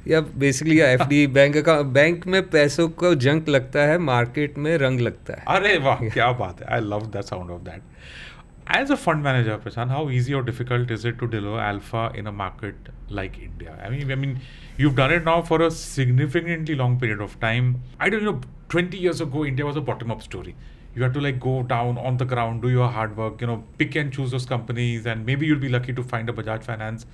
[SPEAKER 1] या बेसिकली FD बैंक में पैसों को जंग लगता है, मार्केट में रंग लगता है.
[SPEAKER 2] अरे वाह, क्या बात है. I love the sound of that. As a fund manager, Prashant, how easy or difficult is it to deliver alpha in a market like India? I mean, you've done it now for a significantly long period of time. I don't know, 20 years ago, India was a bottom-up story. You had to go down on the ground, do your hard work, pick and choose those companies, and maybe you'll be lucky to find a Bajaj Finance.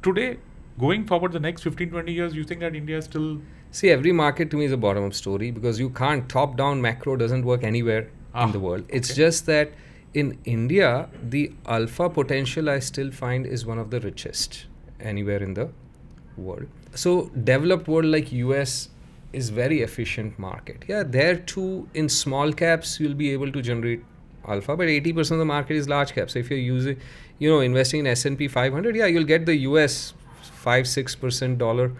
[SPEAKER 2] Today, going forward the next 15, 20 years, you think that India is still...
[SPEAKER 1] See, every market to me is a bottom-up story, because you can't, top-down macro doesn't work anywhere in the world. It's just that in India, the alpha potential I still find is one of the richest anywhere in the world. So developed world like US is very efficient market. There too, in small caps, you'll be able to generate alpha, but 80% of the market is large caps. So if you're using, investing in S&P 500, you'll get the US 5-6% dollar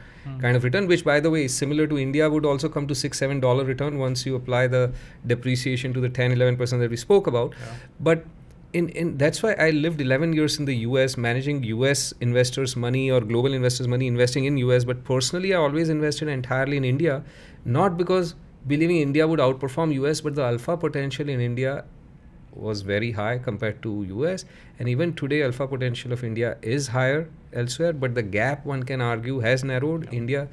[SPEAKER 1] kind of return, which by the way is similar to India, would also come to $6-7 return once you apply the depreciation to the 10-11% that we spoke about. But in that's why I lived 11 years in the US, managing US investors' money or global investors' money, investing in US. But personally, I always invested entirely in India, not because believing India would outperform US, but the alpha potential in India was very high compared to US, and even today alpha potential of India is higher elsewhere, but the gap, one can argue, has narrowed. India,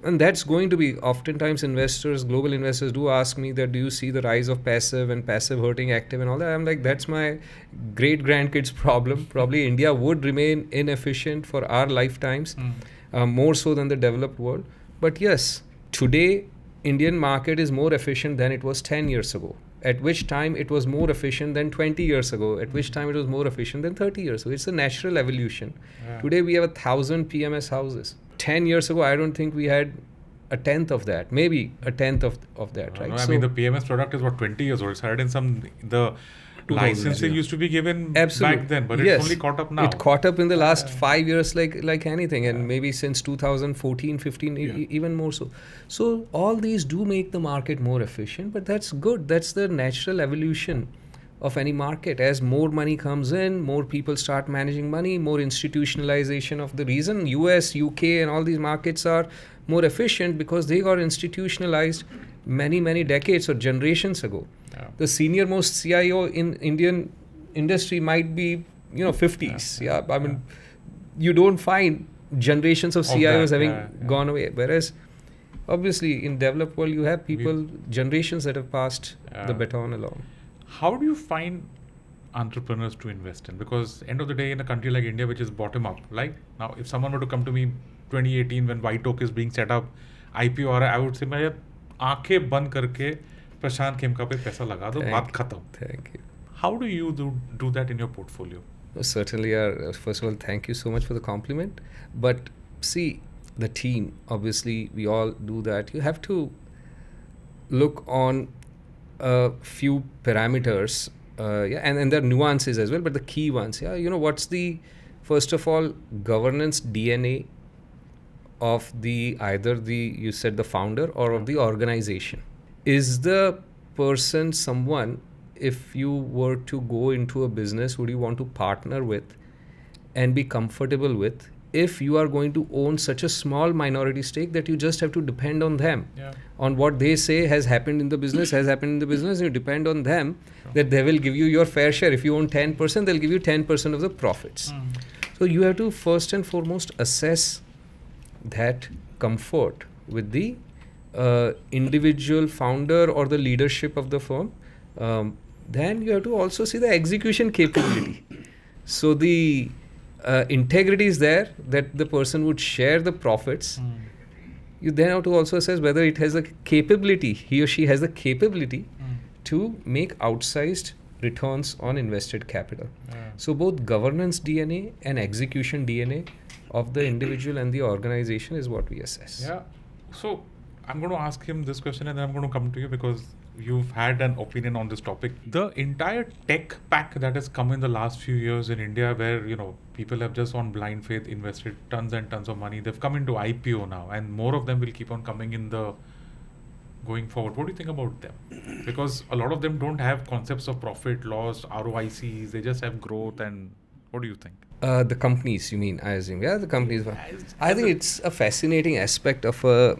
[SPEAKER 1] and that's going to be, oftentimes investors, global investors do ask me that, do you see the rise of passive and passive hurting active and all that? I'm like, that's my great grandkids problem. Probably India would remain inefficient for our lifetimes, more so than the developed world. But yes, today Indian market is more efficient than it was 10 years ago, at which time it was more efficient than 20 years ago, at which time it was more efficient than 30 years ago. It's a natural evolution. Today we have 1,000 PMS houses. 10 years ago, I don't think we had a tenth of that, maybe a tenth of that, right?
[SPEAKER 2] No, I mean, the PMS product is 20 years old. It started in the licensing used to be given back then, but it's only caught up now.
[SPEAKER 1] It caught up in the last 5 years like anything, and maybe since 2014, 15, even more so. So all these do make the market more efficient, but that's good. That's the natural evolution of any market. As more money comes in, more people start managing money, more institutionalization of the reason US, UK and all these markets are more efficient because they got institutionalized many decades or generations ago. The senior most CIO in Indian industry might be 50s. I mean, you don't find generations of CIOs having gone away, whereas obviously in developed world you have people, generations that have passed the baton along.
[SPEAKER 2] How do you find entrepreneurs to invest in? Because end of the day, in a country like India, which is bottom up, like now, if someone were to come to me 2018 when White Oak is being set up, IPO, I would say, मैं आंखें बंद करके प्रशांत खेमका पे पैसा लगा दो, बात खत्म.
[SPEAKER 1] Thank you.
[SPEAKER 2] How do you do that in your portfolio?
[SPEAKER 1] Certainly, first of all, thank you so much for the compliment. But see, the team, obviously, we all do that. You have to look on a few parameters, and there are nuances as well, but the key ones, what's the, first of all, governance DNA of either you said the founder or of the organization. Is the person someone, if you were to go into a business, would you want to partner with and be comfortable with, if you are going to own such a small minority stake that you just have to depend on them, on what they say has happened in the business, you depend on them, that they will give you your fair share. If you own 10%, they'll give you 10% of the profits. So you have to first and foremost assess that comfort with the individual founder or the leadership of the firm. Then you have to also see the execution capability. So the integrity is there, that the person would share the profits. You then have to also assess whether it has a capability, he or she has the capability to make outsized returns on invested capital. So both governance DNA and execution DNA of the individual and the organization is what we assess.
[SPEAKER 2] So I'm going to ask him this question and then I'm going to come to you, because you've had an opinion on this topic. The entire tech pack that has come in the last few years in India, where people have just on blind faith invested tons and tons of money, they've come into IPO now, and more of them will keep on coming in the going forward. What do you think about them? Because a lot of them don't have concepts of profit, loss, ROICs, they just have growth. And what do you think?
[SPEAKER 1] The companies, you mean, I assume. The companies. I think it's a fascinating aspect of a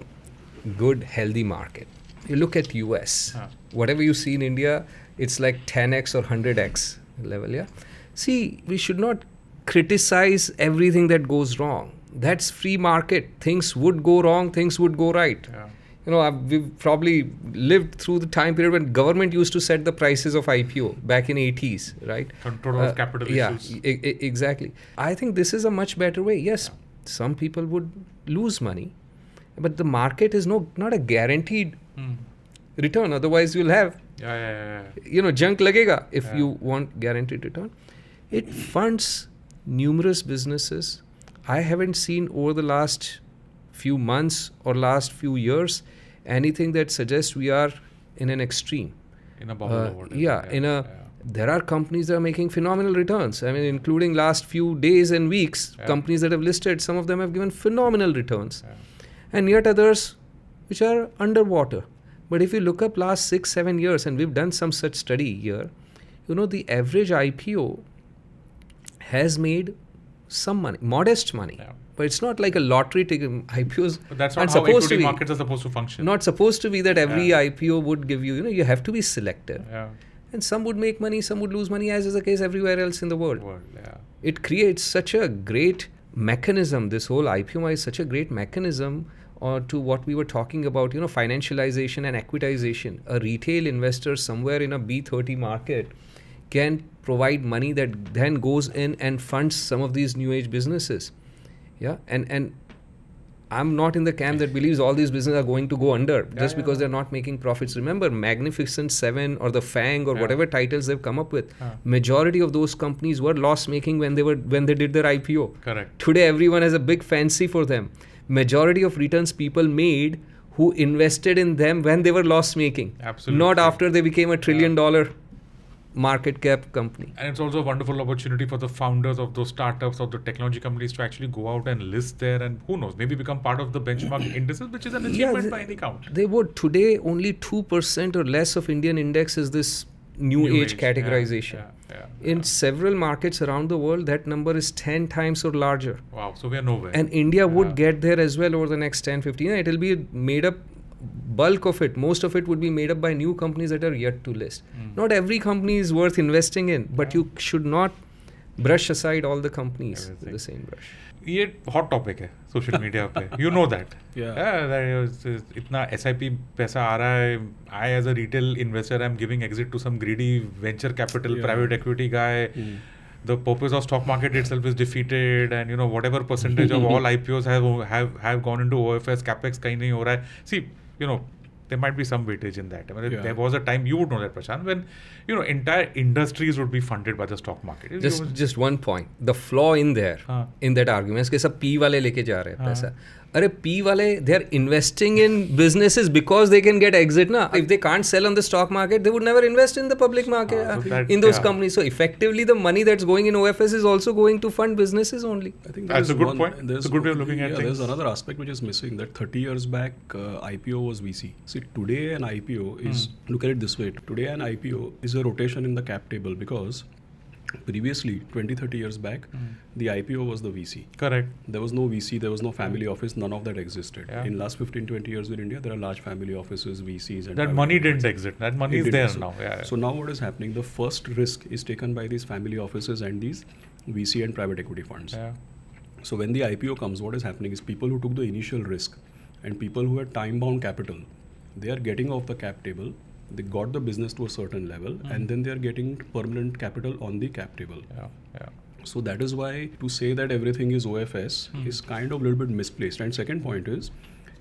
[SPEAKER 1] good, healthy market. You look at US, whatever you see in India, it's like 10x or 100x level, See, we should not criticize everything that goes wrong. That's free market. Things would go wrong, things would go right. We've probably lived through the time period when government used to set the prices of IPO back in 80s, right?
[SPEAKER 2] Control of capital issues.
[SPEAKER 1] Exactly. I think this is a much better way. Yes, some people would lose money, but the market is not a guaranteed return. Otherwise, you'll have junk lagega if you want guaranteed return. It funds numerous businesses. I haven't seen over the last few months or last few years anything that suggests we are in an extreme.
[SPEAKER 2] In a bubble or whatever.
[SPEAKER 1] There are companies that are making phenomenal returns. I mean, including last few days and weeks, companies that have listed, some of them have given phenomenal returns. And yet others which are underwater. But if you look up last 6-7 years, and we've done some such study here, the average IPO has made some money, modest money. But it's not like a lottery ticket. IPOs
[SPEAKER 2] but that's not how equity markets are supposed to function.
[SPEAKER 1] Not supposed to be that every IPO would give you, you have to be selective. And some would make money, some would lose money, as is the case everywhere else in the world.
[SPEAKER 2] Yeah.
[SPEAKER 1] It creates such a great mechanism. This whole IPO is such a great mechanism to what we were talking about, financialization and equitization. A retail investor somewhere in a B30 market can provide money that then goes in and funds some of these new age businesses. Yeah, and I'm not in the camp that believes all these businesses are going to go under just because they're not making profits. Remember, Magnificent Seven or the Fang or whatever titles they've come up with. Majority of those companies were loss making when they did their IPO.
[SPEAKER 2] Correct.
[SPEAKER 1] Today, everyone has a big fancy for them. Majority of returns people made who invested in them when they were loss making.
[SPEAKER 2] Absolutely.
[SPEAKER 1] Not after they became a $1 trillion market cap company.
[SPEAKER 2] And it's also a wonderful opportunity for the founders of those startups or the technology companies to actually go out and list there and who knows, maybe become part of the benchmark indices, which is an achievement by any count.
[SPEAKER 1] They would. Today, only 2% or less of Indian index is this new age categorization. In several markets around the world, that number is 10 times or larger.
[SPEAKER 2] Wow, so we are nowhere.
[SPEAKER 1] And India would get there as well over the next 10, 15 years. It will be made up, bulk of it, most of it would be made up by new companies that are yet to list. Not every company is worth investing in, but you should not brush aside all the companies with the same brush.
[SPEAKER 2] ये hot topic है social media पे, you know that. इतना SIP पैसा आ रहा है. I as a retail investor am giving exit to some greedy venture capital private equity guy. The purpose of stock market itself is defeated, and whatever percentage of all IPOs have gone into OFS, capex कहीं नहीं हो रहा है. See, there might be some weightage in that. I mean, there was a time, you would know that, Prashant, when entire industries would be funded by the stock market.
[SPEAKER 1] Just one point, the flaw in there, in that argument, कि सब P वाले लेके जा रहे हैं पैसा. अरे P वाले, they are investing in businesses because they can get exit ना. If they can't sell on the stock market, they would never invest in the public market in those companies. So effectively, the money that's going in OFS is also going to fund businesses only.
[SPEAKER 3] I think
[SPEAKER 2] that's a good point. There's a good way of looking at things.
[SPEAKER 3] There's another aspect which is missing, that 30 years back, IPO was VC. See, today an IPO is, look at it this way, today an IPO is a rotation in the cap table, because previously, 20-30 years back, the IPO was the VC.
[SPEAKER 2] Correct.
[SPEAKER 3] There was no VC, there was no family office, none of that existed. In last 15-20 years in India, there are large family offices, VCs. And
[SPEAKER 2] that money didn't exist. That money is there now.
[SPEAKER 3] So now what is happening? The first risk is taken by these family offices and these VC and private equity funds. So when the IPO comes, what is happening is people who took the initial risk and people who had time-bound capital, they are getting off the cap table. They got the business to a certain level, and then they are getting permanent capital on the cap table. So that is why to say that everything is OFS is kind of a little bit misplaced. And second point is,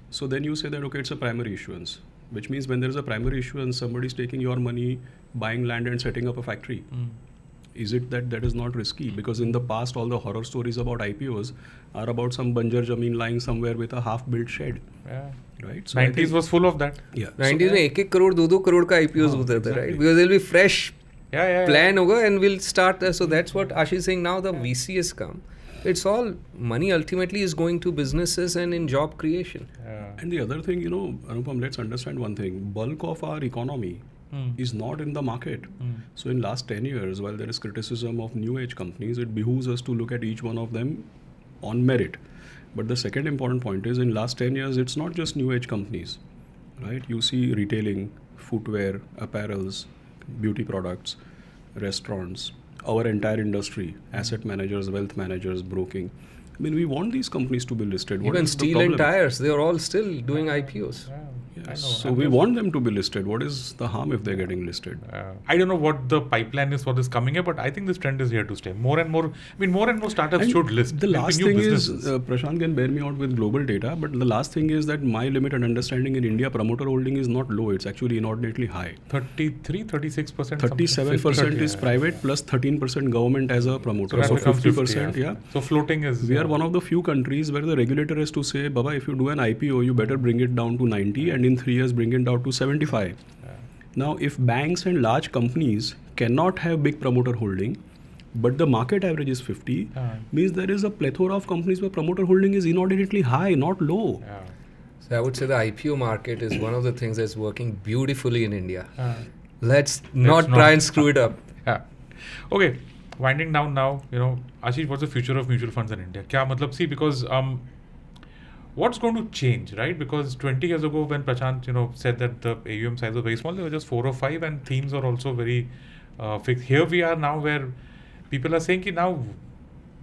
[SPEAKER 3] so then you say that, okay, it's a primary issuance, which means when there is a primary issuance, somebody is taking your money, buying land and setting up a factory. Is it that is not risky? Because in the past, all the horror stories about IPOs are about some Banjar Jameen lying somewhere with a half-built shed. Right? So
[SPEAKER 2] 90s was full of that.
[SPEAKER 1] 90s में 1-1 करोड़ 2-2 करोड़ का IPOs होते थे, right? Because there'll be fresh plan होगा and we'll start. So that's what Aashish is saying. Now the VC has come. It's all money ultimately is going to businesses and in job creation.
[SPEAKER 3] And the other thing, Anupam, let's understand one thing. Bulk of our economy is not in the market. So in last 10 years, while there is criticism of new age companies, it behooves us to look at each one of them on merit. But the second important point is, in last 10 years, it's not just new age companies, right? You see retailing, footwear, apparels, beauty products, restaurants, our entire industry, asset managers, wealth managers, broking. I mean, we want these companies to be listed.
[SPEAKER 1] Even steel and tires, they are all still doing IPOs.
[SPEAKER 3] So we want them to be listed. What is the harm if they're getting listed?
[SPEAKER 2] I don't know what the pipeline is for this coming year, but I think this trend is here to stay. More and more startups should list.
[SPEAKER 3] The last thing is, Prashant can bear me out with global data, but the last thing is that my limited understanding in India, promoter holding is not low. It's actually inordinately high.
[SPEAKER 2] 33, 36%.
[SPEAKER 3] 37% is private plus 13% government as a promoter.
[SPEAKER 2] So
[SPEAKER 3] 50%,
[SPEAKER 2] So floating is...
[SPEAKER 3] We are one of the few countries where the regulator is to say, Baba, if you do an IPO, you better bring it down to 90 and in 3 years bring it down to 75. Now, if banks and large companies cannot have big promoter holding, but the market average is 50, means there is a plethora of companies where promoter holding is inordinately high, not low.
[SPEAKER 1] So I would say the IPO market is one of the things that's working beautifully in India. Let's not try and screw it up.
[SPEAKER 2] Okay, winding down now, Aashish, what's the future of mutual funds in India? See, because what's going to change, right? Because 20 years ago, when Prashant, said that the AUM size was very small, there were just 4 or 5, and themes are also very fixed. Here we are now, where people are saying, now,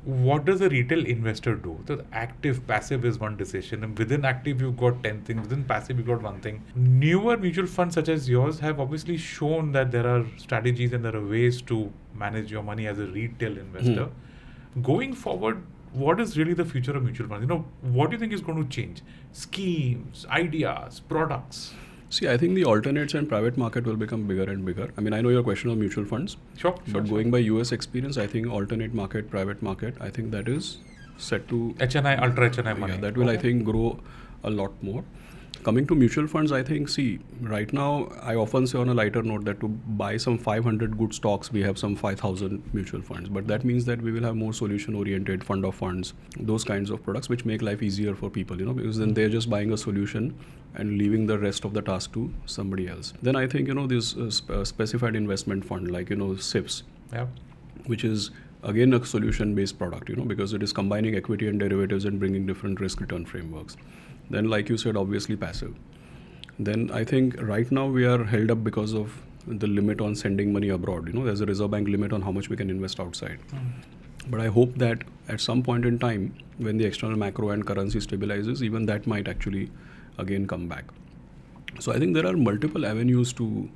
[SPEAKER 2] what does a retail investor do? The active, passive is one decision, and within active you've got 10 things, within passive you've got one thing. Newer mutual funds such as yours have obviously shown that there are strategies and there are ways to manage your money as a retail investor. Going forward, what is really the future of mutual funds? What do you think is going to change? Schemes, ideas, products?
[SPEAKER 3] See, I think the alternates and private market will become bigger and bigger. I mean, I know your question on mutual funds.
[SPEAKER 2] Sure.
[SPEAKER 3] Going by US experience, I think alternate market, private market, I think that is set to...
[SPEAKER 2] HNI, ultra HNI money.
[SPEAKER 3] Yeah, that will, I think, grow a lot more. Coming to mutual funds, I think, right now, I often say on a lighter note that to buy some 500 good stocks, we have some 5,000 mutual funds. But that means that we will have more solution-oriented fund of funds, those kinds of products which make life easier for people, because then they're just buying a solution and leaving the rest of the task to somebody else. Then I think, this specified investment fund like, SIPs, which is again a solution-based product, because it is combining equity and derivatives and bringing different risk-return frameworks. Then, like you said, obviously passive. Then I think right now we are held up because of the limit on sending money abroad. There's a Reserve Bank limit on how much we can invest outside. But I hope that at some point in time, when the external macro and currency stabilizes, even that might actually again come back. So I think there are multiple avenues to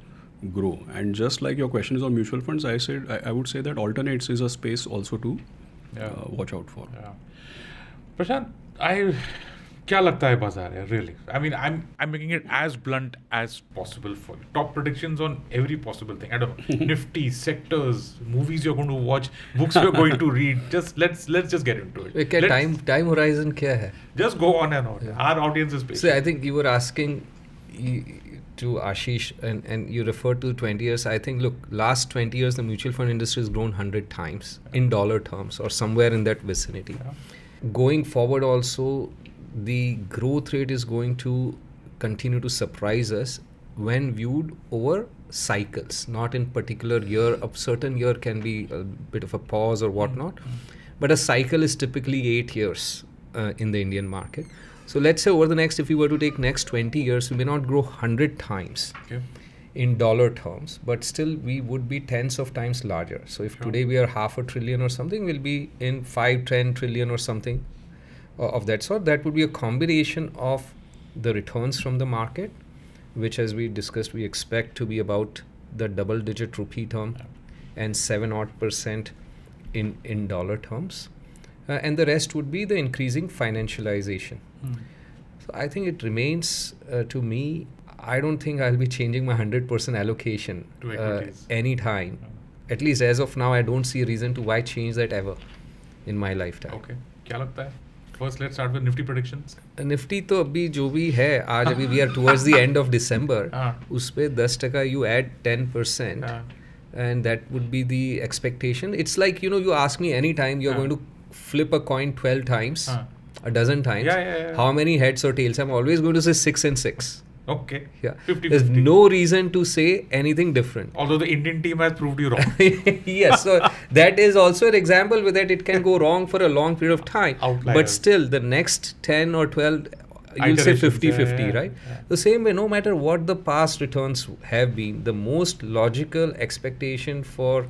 [SPEAKER 3] grow. And just like your question is on mutual funds, I would say that alternates is a space also to watch out for.
[SPEAKER 2] Yeah. Prashant, क्या लगता है बाजार है really? I mean, I'm making it as blunt as possible for you. Top predictions on every possible thing. I don't know, Nifty, sectors, movies you're going to watch, books you're going to read. Just let's just get into it.
[SPEAKER 1] Time horizon क्या है?
[SPEAKER 2] Just go on and on. Yeah. Our audience is patient.
[SPEAKER 1] So I think you were asking to Aashish and you referred to 20 years. I think, look, last 20 years the mutual fund industry has grown 100 times in dollar terms or somewhere in that vicinity.
[SPEAKER 2] Yeah.
[SPEAKER 1] Going forward also, the growth rate is going to continue to surprise us when viewed over cycles, not in particular year. A certain year can be a bit of a pause or whatnot, but a cycle is typically 8 years in the Indian market. So let's say over the next, if we were to take next 20 years, we may not grow 100 times in dollar terms, but still we would be tens of times larger. So if today we are $500 billion or something, we'll be in 5-10 trillion or something of that sort. That would be a combination of the returns from the market, which, as we discussed, we expect to be about the double-digit rupee term and 7% in dollar terms. And the rest would be the increasing financialization. So I think it remains, to me, I don't think I'll be changing my 100% allocation
[SPEAKER 2] to equities
[SPEAKER 1] anytime. At least as of now, I don't see a reason to why change that ever in my lifetime.
[SPEAKER 2] Okay. क्या लगता है? First, let's start with Nifty predictions.
[SPEAKER 1] Nifty तो अभी जो भी है आज अभी we are towards the end of December. उस पे 10% you add 10%, and that would be the expectation. It's like, you ask me anytime you're going to flip a coin 12 times, a dozen times. How many heads or tails? I'm always going to say 6 and 6.
[SPEAKER 2] Okay.
[SPEAKER 1] Yeah.
[SPEAKER 2] 50-50.
[SPEAKER 1] There's no reason to say anything different.
[SPEAKER 2] Although the Indian team has proved you wrong.
[SPEAKER 1] Yes. So that is also an example with that it can go wrong for a long period of time.
[SPEAKER 2] Outliers.
[SPEAKER 1] But still, the next 10 or 12, you'll say 50-50, right? Yeah. The same way, no matter what the past returns have been, the most logical expectation for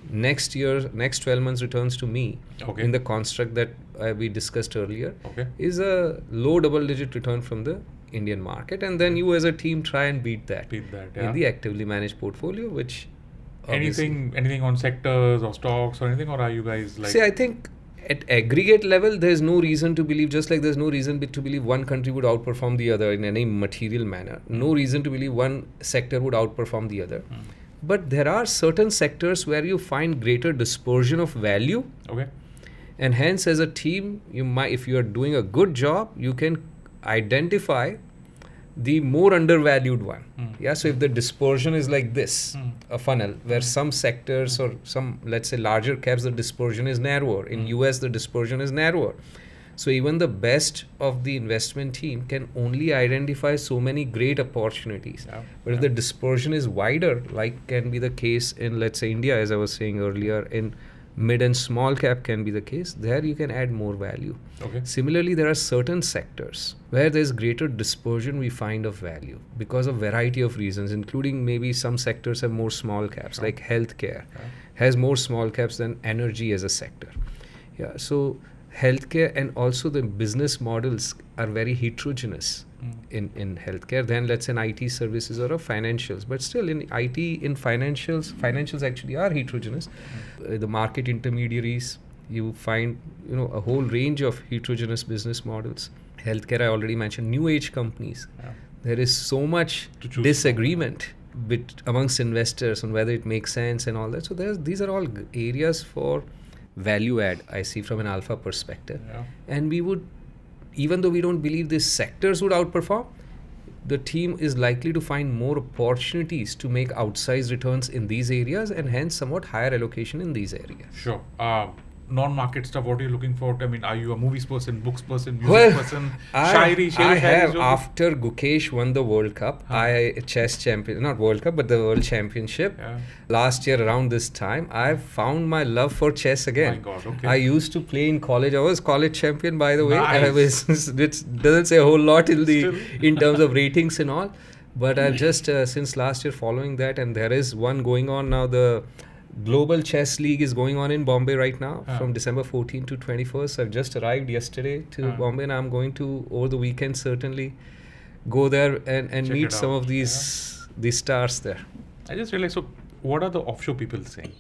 [SPEAKER 1] next 12 months returns to me, in the construct that we discussed earlier, is a low double-digit return from the Indian market, and then you as a team try and beat that in the actively managed portfolio, which
[SPEAKER 2] anything on sectors or stocks or anything, or are you guys like...
[SPEAKER 1] See, I think at aggregate level, there's no reason to believe, just like there's no reason to believe one country would outperform the other in any material manner. No reason to believe one sector would outperform the other. But there are certain sectors where you find greater dispersion of value. And hence, as a team, you might, if you are doing a good job, you can identify the more undervalued one. So if the dispersion is like this, a funnel where some sectors or some, let's say, larger caps, the dispersion is narrower. In US, the dispersion is narrower. So even the best of the investment team can only identify so many great opportunities. But if the dispersion is wider, like can be the case in, let's say, India, as I was saying earlier, in Mid and small cap can be the case. There you can add more value.
[SPEAKER 2] Okay.
[SPEAKER 1] Similarly, there are certain sectors where there's greater dispersion we find of value because of variety of reasons, including maybe some sectors have more small caps, like healthcare has more small caps than energy as a sector. Yeah, so healthcare and also the business models are very heterogeneous in healthcare than let's say in IT services or of financials. But still in IT, in financials actually are heterogeneous. The market intermediaries, you find a whole range of heterogeneous business models. Healthcare, I already mentioned. New age companies, there is so much disagreement amongst investors on whether it makes sense and all that. So these are all areas for value add, I see from an alpha perspective. And we would, even though we don't believe these sectors would outperform, the team is likely to find more opportunities to make outsized returns in these areas and hence somewhat higher allocation in these areas.
[SPEAKER 2] Sure. Non-market stuff, what are you looking for? I mean, are you a movies person, books person, music person, shairi?
[SPEAKER 1] I have, after Gukesh won the World Cup, chess champion, not World Cup, but the World Championship, last year around this time, I found my love for chess again.
[SPEAKER 2] My God, okay.
[SPEAKER 1] I used to play in college. I was college champion, by the way.
[SPEAKER 2] Nice.
[SPEAKER 1] Which doesn't say a whole lot in terms of ratings and all. But I've just, since last year, following that, and there is one going on now, the Global Chess League is going on in Bombay right now from December 14 to 21st. I've just arrived yesterday to Bombay and I'm going to, over the weekend, certainly go there and meet some of these stars there.
[SPEAKER 2] I just realized, so what are the offshore people saying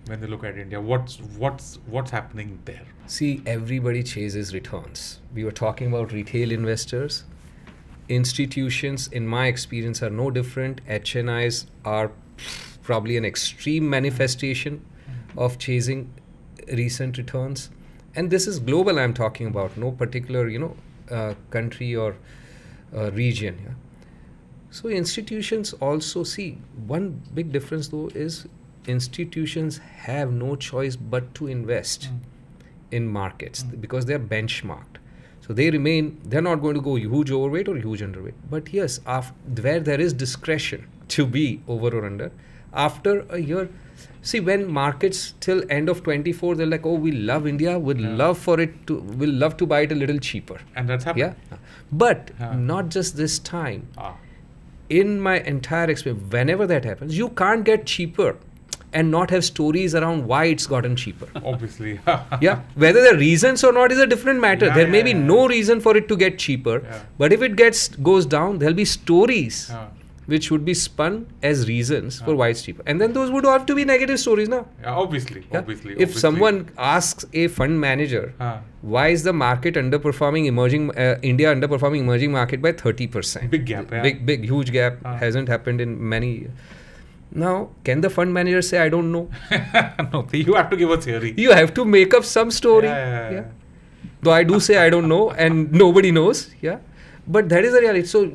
[SPEAKER 2] when they look at India? What's happening there?
[SPEAKER 1] See, everybody chases returns. We were talking about retail investors. Institutions, in my experience, are no different. HNIs are probably an extreme manifestation of chasing recent returns. And this is global I'm talking about, no particular, country or region. Yeah? So institutions also see, one big difference though is institutions have no choice but to invest in markets because they're benchmarked. So they're not going to go huge overweight or huge underweight. But yes, where there is discretion to be over or under, after a year, see when markets till end of 24, they're like, oh, we love India, we'll love to buy it a little cheaper.
[SPEAKER 2] And that's happened.
[SPEAKER 1] Yeah. But not just this time. In my entire experience, whenever that happens, you can't get cheaper and not have stories around why it's gotten cheaper.
[SPEAKER 2] Obviously.
[SPEAKER 1] Yeah. Whether there are reasons or not is a different matter. There may be no reason for it to get cheaper. But if it goes down, there'll be stories which would be spun as reasons for why it's cheaper. And then those would have to be negative stories now.
[SPEAKER 2] Obviously.
[SPEAKER 1] If someone asks a fund manager, why is the market underperforming India underperforming emerging market by 30%?
[SPEAKER 2] Big gap.
[SPEAKER 1] Big, huge gap. Hasn't happened in many. Now, can the fund manager say, I don't know?
[SPEAKER 2] No, you have to give a theory.
[SPEAKER 1] You have to make up some story. Though I do say I don't know and nobody knows. But that is the reality. So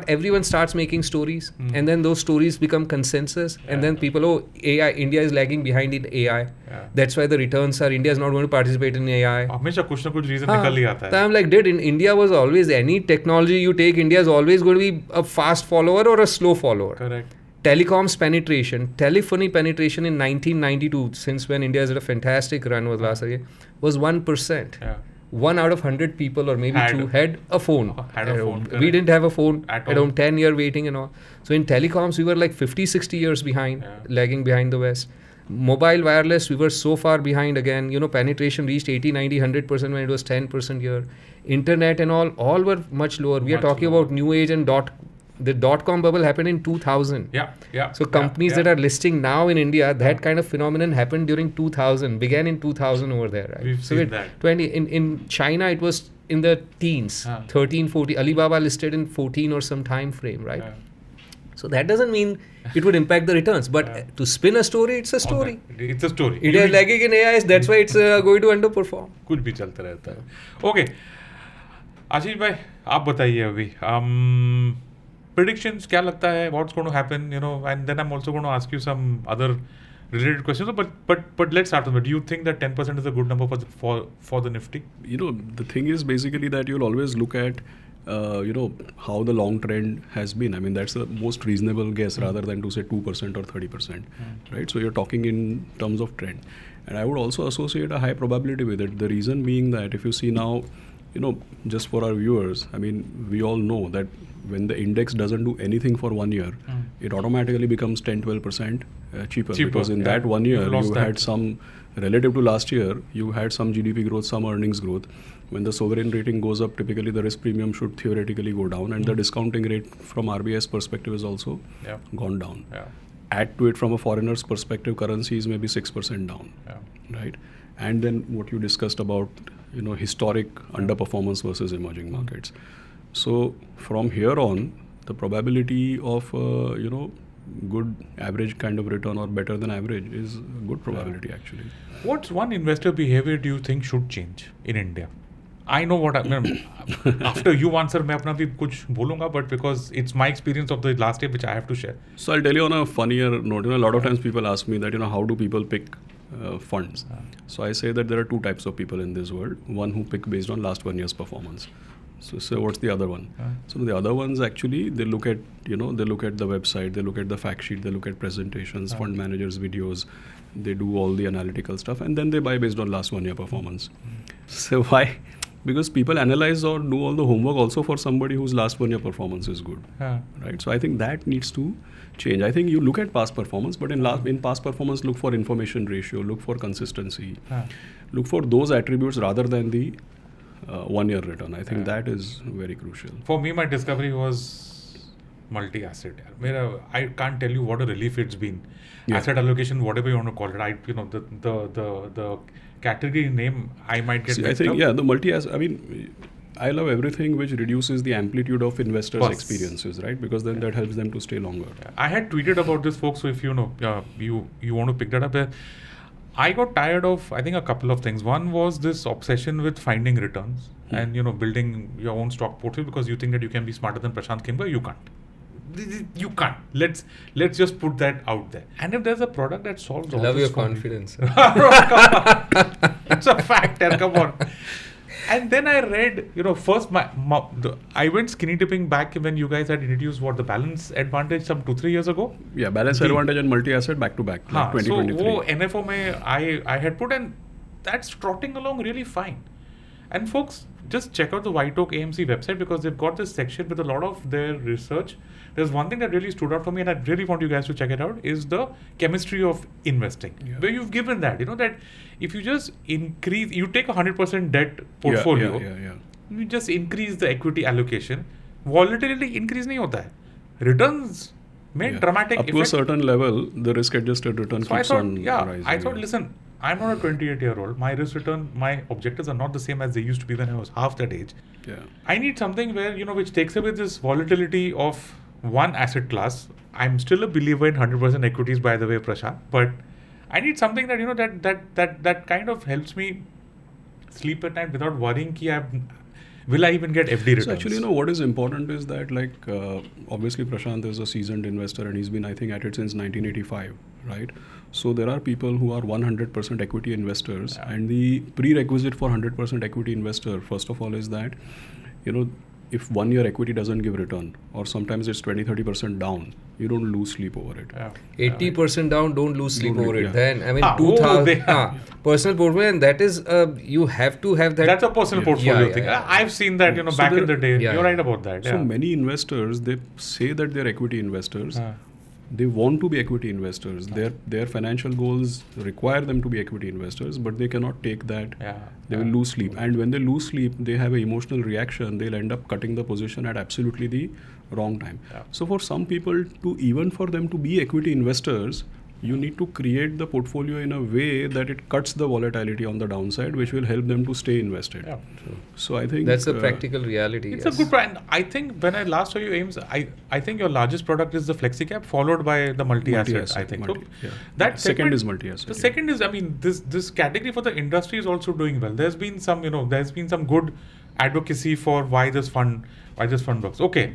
[SPEAKER 1] everyone starts making stories and then those stories become consensus and then people, AI, India is lagging behind in AI. That's why the returns are, India is not going to participate in AI.
[SPEAKER 2] हमेशा कुछ ना कुछ reason निकल ही आता है.
[SPEAKER 1] So I'm like, in India was always, any technology you take, India is always going to be a fast follower or a slow follower.
[SPEAKER 2] Correct.
[SPEAKER 1] Telecoms penetration, telephony penetration in 1992, since when India has had a fantastic run over the last year, was 1%. 1 out of 100 people or maybe two had a phone. We didn't have a phone at home, 10-year waiting and all. So in telecoms, we were like 50, 60 years behind, lagging behind the West. Mobile wireless, we were so far behind again. Penetration reached 80, 90, 100% when it was 10% here. Internet and all were much lower. We are talking about new age and the dot-com bubble happened in 2000. So companies that are listing now in India, that kind of phenomenon happened during 2000, began in 2000 over there. Right?
[SPEAKER 2] We've seen that.
[SPEAKER 1] In China, it was in the teens, 13, 14. Alibaba listed in 14 or some time frame, right? So that doesn't mean it would impact the returns. But to spin a story, it's a story.
[SPEAKER 2] It's a story.
[SPEAKER 1] India is lagging in AI, that's why it's going to underperform.
[SPEAKER 2] कुछ भी चलता रहता है. Okay. आशीष भाई, आप बताइए अभी. Predictions, क्या लगता है, what's going to happen, and then I'm also going to ask you some other related questions. But let's start with it. Do you think that 10% is a good number for the Nifty?
[SPEAKER 3] The thing is basically that you'll always look at, how the long trend has been. I mean, that's the most reasonable guess rather than to say 2% or 30%, right? So you're talking in terms of trend. And I would also associate a high probability with it. The reason being that if you see now, just for our viewers, I mean, we all know that when the index doesn't do anything for 1 year, it automatically becomes 10-12% cheaper. Because in that 1 year, you had some, relative to last year, you had some GDP growth, some earnings growth. When the sovereign rating goes up, typically the risk premium should theoretically go down, and the discounting rate from RBI's perspective is also gone down. Add to it from a foreigner's perspective, currency is maybe 6% down, right? And then what you discussed about, historic underperformance versus emerging markets. So from here on, the probability of, good average kind of return or better than average is a good probability actually.
[SPEAKER 2] What's one investor behavior do you think should change in India? I know what I mean. After you answer, मैं अपना भी कुछ बोलूँगा, but because it's my experience of the last year which I have to share.
[SPEAKER 3] So I'll tell you on a funnier note. A lot of times people ask me that, how do people pick funds? So I say that there are two types of people in this world. One who pick based on last 1 year's performance. So what's the other one? So the other ones actually, they look at, they look at the website, they look at the fact sheet, they look at presentations, fund managers' videos, they do all the analytical stuff, and then they buy based on last 1 year performance. So why? Because people analyze or do all the homework also for somebody whose last 1 year performance is good, right? So I think that needs to change. I think you look at past performance, but in past performance, look for information ratio, look for consistency, look for those attributes rather than the 1 year return. I think that is very crucial.
[SPEAKER 2] For me, my discovery was multi-asset. I can't tell you what a relief it's been. Asset allocation, whatever you want to call it. The category name I might get.
[SPEAKER 3] I think the multi-asset. I mean, I love everything which reduces the amplitude of investors' experiences, right? Because then that helps them to stay longer.
[SPEAKER 2] I had tweeted about this, folks. So if you want to pick that up. I got tired of, I think, a couple of things. One was this obsession with finding returns and, building your own stock portfolio because you think that you can be smarter than Prashant Khemka. You can't. You can't. Let's just put that out there. And if there's a product that solves all
[SPEAKER 1] this, love your
[SPEAKER 2] for
[SPEAKER 1] confidence.
[SPEAKER 2] It's a fact, come on. And then I read, first I went skinny dipping back when you guys had introduced the balance advantage some 2-3 years ago.
[SPEAKER 3] Yeah, balance advantage and multi-asset back to back, like 2023.
[SPEAKER 2] So NFO I had put, and that's trotting along really fine. And folks, just check out the White Oak AMC website because they've got this section with a lot of their research. There's one thing that really stood out for me, and I really want you guys to check it out, is the chemistry of investing. Where you've given that, that if you just increase, you take 100% debt portfolio, you just increase the equity allocation, volatility increase nahi hota hai. Returns made dramatic
[SPEAKER 3] up to a certain level, the risk-adjusted return keeps on rising.
[SPEAKER 2] I thought, listen, I'm not a 28-year-old. My risk return, my objectives are not the same as they used to be when I was half that age. I need something where, which takes away this volatility of one asset class. I'm still a believer in 100% equities, by the way, Prashant, but I need something that, that kind of helps me sleep at night without worrying will I even get FD returns?
[SPEAKER 3] So actually, what is important is that, obviously Prashant is a seasoned investor and he's been, I think, at it since 1985, right? So there are people who are 100% equity investors, and the prerequisite for 100% equity investor, first of all, is that, if 1 year equity doesn't give return, or sometimes it's 20-30% down, you don't lose sleep over it.
[SPEAKER 1] 80% down, don't lose sleep over it. Then, I mean, 2000 personal portfolio, and that is, you have to have that.
[SPEAKER 2] That's a personal portfolio thing. I've seen that, back in the day. You're right about that.
[SPEAKER 3] So many investors, they say that they're equity investors. They want to be equity investors. Their financial goals require them to be equity investors, but they cannot take that. They will lose sleep. And when they lose sleep, they have an emotional reaction. They'll end up cutting the position at absolutely the wrong time. So for some people, for them to be equity investors, you need to create the portfolio in a way that it cuts the volatility on the downside, which will help them to stay invested. So I think
[SPEAKER 1] that's the practical reality.
[SPEAKER 2] It's a good brand. I think when I last saw you, Ames, I think your largest product is the flexi cap, followed by the multi-asset. I think that
[SPEAKER 3] second is multi-asset.
[SPEAKER 2] The second is, I mean, this category for the industry is also doing well. There's been some, some good advocacy for why this fund works. Okay,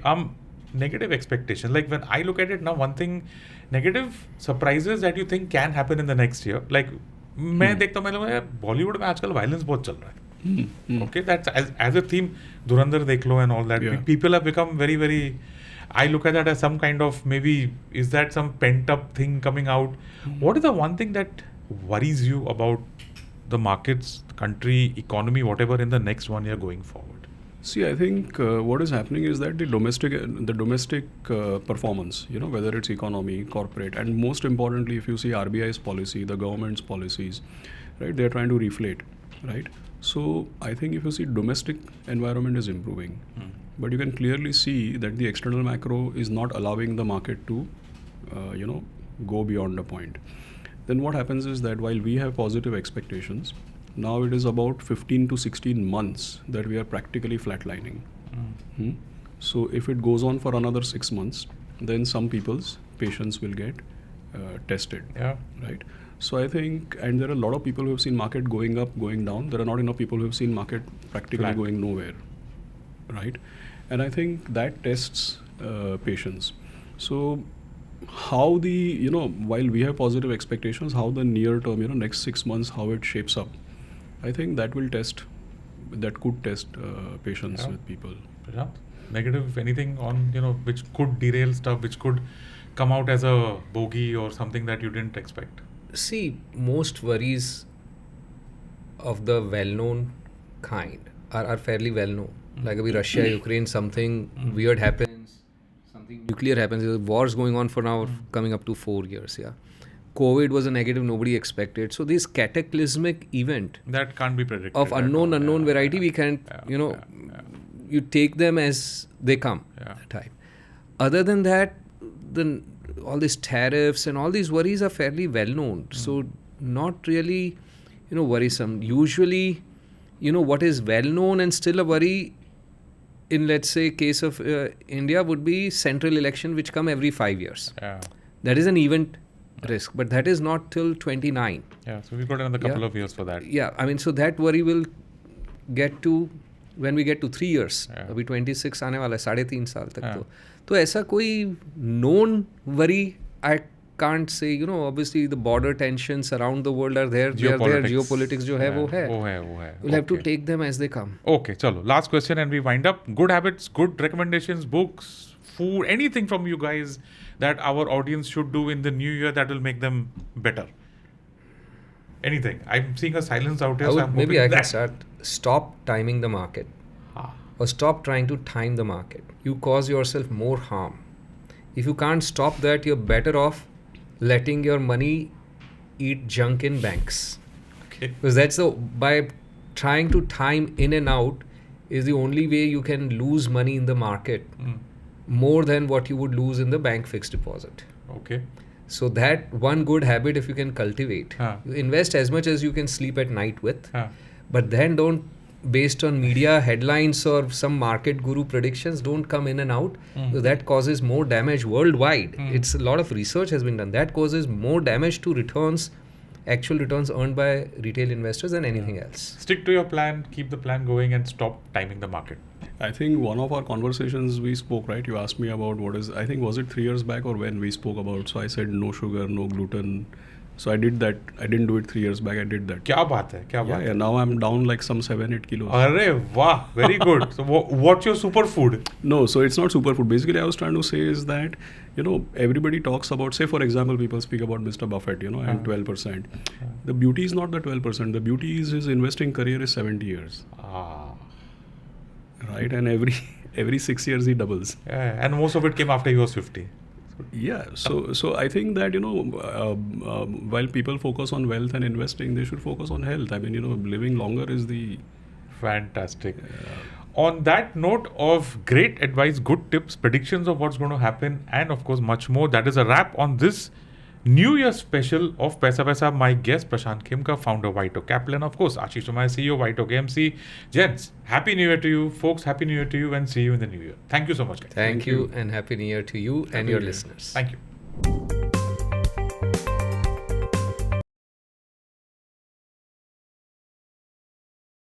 [SPEAKER 2] negative expectation. Like when I look at it now, one thing, negative surprises that you think can happen in the next year. Like मैं देखता हूँ बॉलीवुड में आजकल violence बहुत चल रहा है. Okay, that's as a theme. धुरंधर देख लो and all that. People have become very, very. I look at that as some kind of maybe is that some pent up thing coming out. What is the one thing that worries you about the markets, the country, economy, whatever in the next 1 year going forward?
[SPEAKER 3] See, I think what is happening is that the domestic performance, whether it's economy, corporate, and most importantly, if you see RBI's policy, the government's policies, right, they're trying to reflate, right? So I think if you see domestic environment is improving, but you can clearly see that the external macro is not allowing the market to, go beyond a point. Then what happens is that while we have positive expectations, now it is about 15 to 16 months that we are practically flatlining. So if it goes on for another 6 months, then some people's patience will get tested.
[SPEAKER 2] Yeah.
[SPEAKER 3] Right. So I think, and there are a lot of people who have seen market going up, going down. There are not enough people who have seen market practically
[SPEAKER 2] Flat.
[SPEAKER 3] going nowhere. Right. And I think that tests patience. So how the, while we have positive expectations, how the near term, next 6 months, how it shapes up, I think that could test patience with people.
[SPEAKER 2] Prashant, negative, if anything on, which could derail stuff, which could come out as a bogey or something that you didn't expect?
[SPEAKER 1] See, most worries of the well-known kind are fairly well-known. Like abhi Russia, Ukraine, something weird happens, something nuclear happens. There's wars going on for now coming up to 4 years. Yeah, COVID was a negative nobody expected. So this cataclysmic event
[SPEAKER 2] That can't be predicted.
[SPEAKER 1] of unknown variety, we can't, you take them as they come type. Other than that, all these tariffs and all these worries are fairly well known. So not really, worrisome. Usually, what is well known and still a worry in, let's say, case of India would be central election, which come every 5 years.
[SPEAKER 2] Yeah.
[SPEAKER 1] That is an event risk, but that is not till 29.
[SPEAKER 2] Yeah. So we've got another couple of years for that.
[SPEAKER 1] Yeah, I mean, so that worry will get to when we get to 3 years.
[SPEAKER 2] Yeah.
[SPEAKER 1] अभी 26 आने वाला है, 3.5 साल तक तो ऐसा कोई known worry I can't say. Obviously the border tensions around the world are there. They are there. Geopolitics जो है वो है. We'll have to take them as they come.
[SPEAKER 2] Okay, chalo. Last question and we wind up. Good habits, good recommendations, books, food, anything from you guys that our audience should do in the new year that will make them better. Anything. I'm seeing a silence out here.
[SPEAKER 1] Maybe I can start. Stop timing the market. Or stop trying to time the market. You cause yourself more harm. If you can't stop that, you're better off letting your money eat junk in banks.
[SPEAKER 2] Okay.
[SPEAKER 1] Because by trying to time in and out is the only way you can lose money in the market more than what you would lose in the bank fixed deposit.
[SPEAKER 2] Okay.
[SPEAKER 1] So that one good habit, if you can cultivate, you invest as much as you can sleep at night with, but then don't, based on media headlines or some market guru predictions, don't come in and out. So that causes more damage worldwide. It's a lot of research has been done. That causes more damage to returns, actual returns earned by retail investors than anything else.
[SPEAKER 2] Stick to your plan, keep the plan going and stop timing the market.
[SPEAKER 3] I think one of our conversations we spoke, right? You asked me about I think was it 3 years back or when we spoke about, so I said no sugar, no gluten. So I did that. I didn't do it 3 years back. I did that.
[SPEAKER 2] क्या बात है?
[SPEAKER 3] Yeah, now I'm down like some 7-8 kilos.
[SPEAKER 2] अरे वाह, very good. So what's your superfood?
[SPEAKER 3] No, so it's not superfood. Basically, I was trying to say is that, everybody talks about, say for example, people speak about Mr. Buffett, and 12%. The beauty is not the 12%. The beauty is his investing career is 70 years. Right, and every 6 years he doubles.
[SPEAKER 2] Yeah, and most of it came after he was 50.
[SPEAKER 3] Yeah, so I think that, while people focus on wealth and investing, they should focus on health. I mean, living longer is the...
[SPEAKER 2] Fantastic. On that note of great advice, good tips, predictions of what's going to happen, and of course much more, that is a wrap on this New Year special of Paisa Vaisa. My guest, Prashant Khemka, founder White Oak Capital, and of course Aashish, Somaiya, CEO, White Oak AMC. Gents, Happy New Year to you. Folks, Happy New Year to you and see you in the new year. Thank you so much, guys.
[SPEAKER 1] Thank you and Happy New Year to you and your listeners.
[SPEAKER 2] Thank you.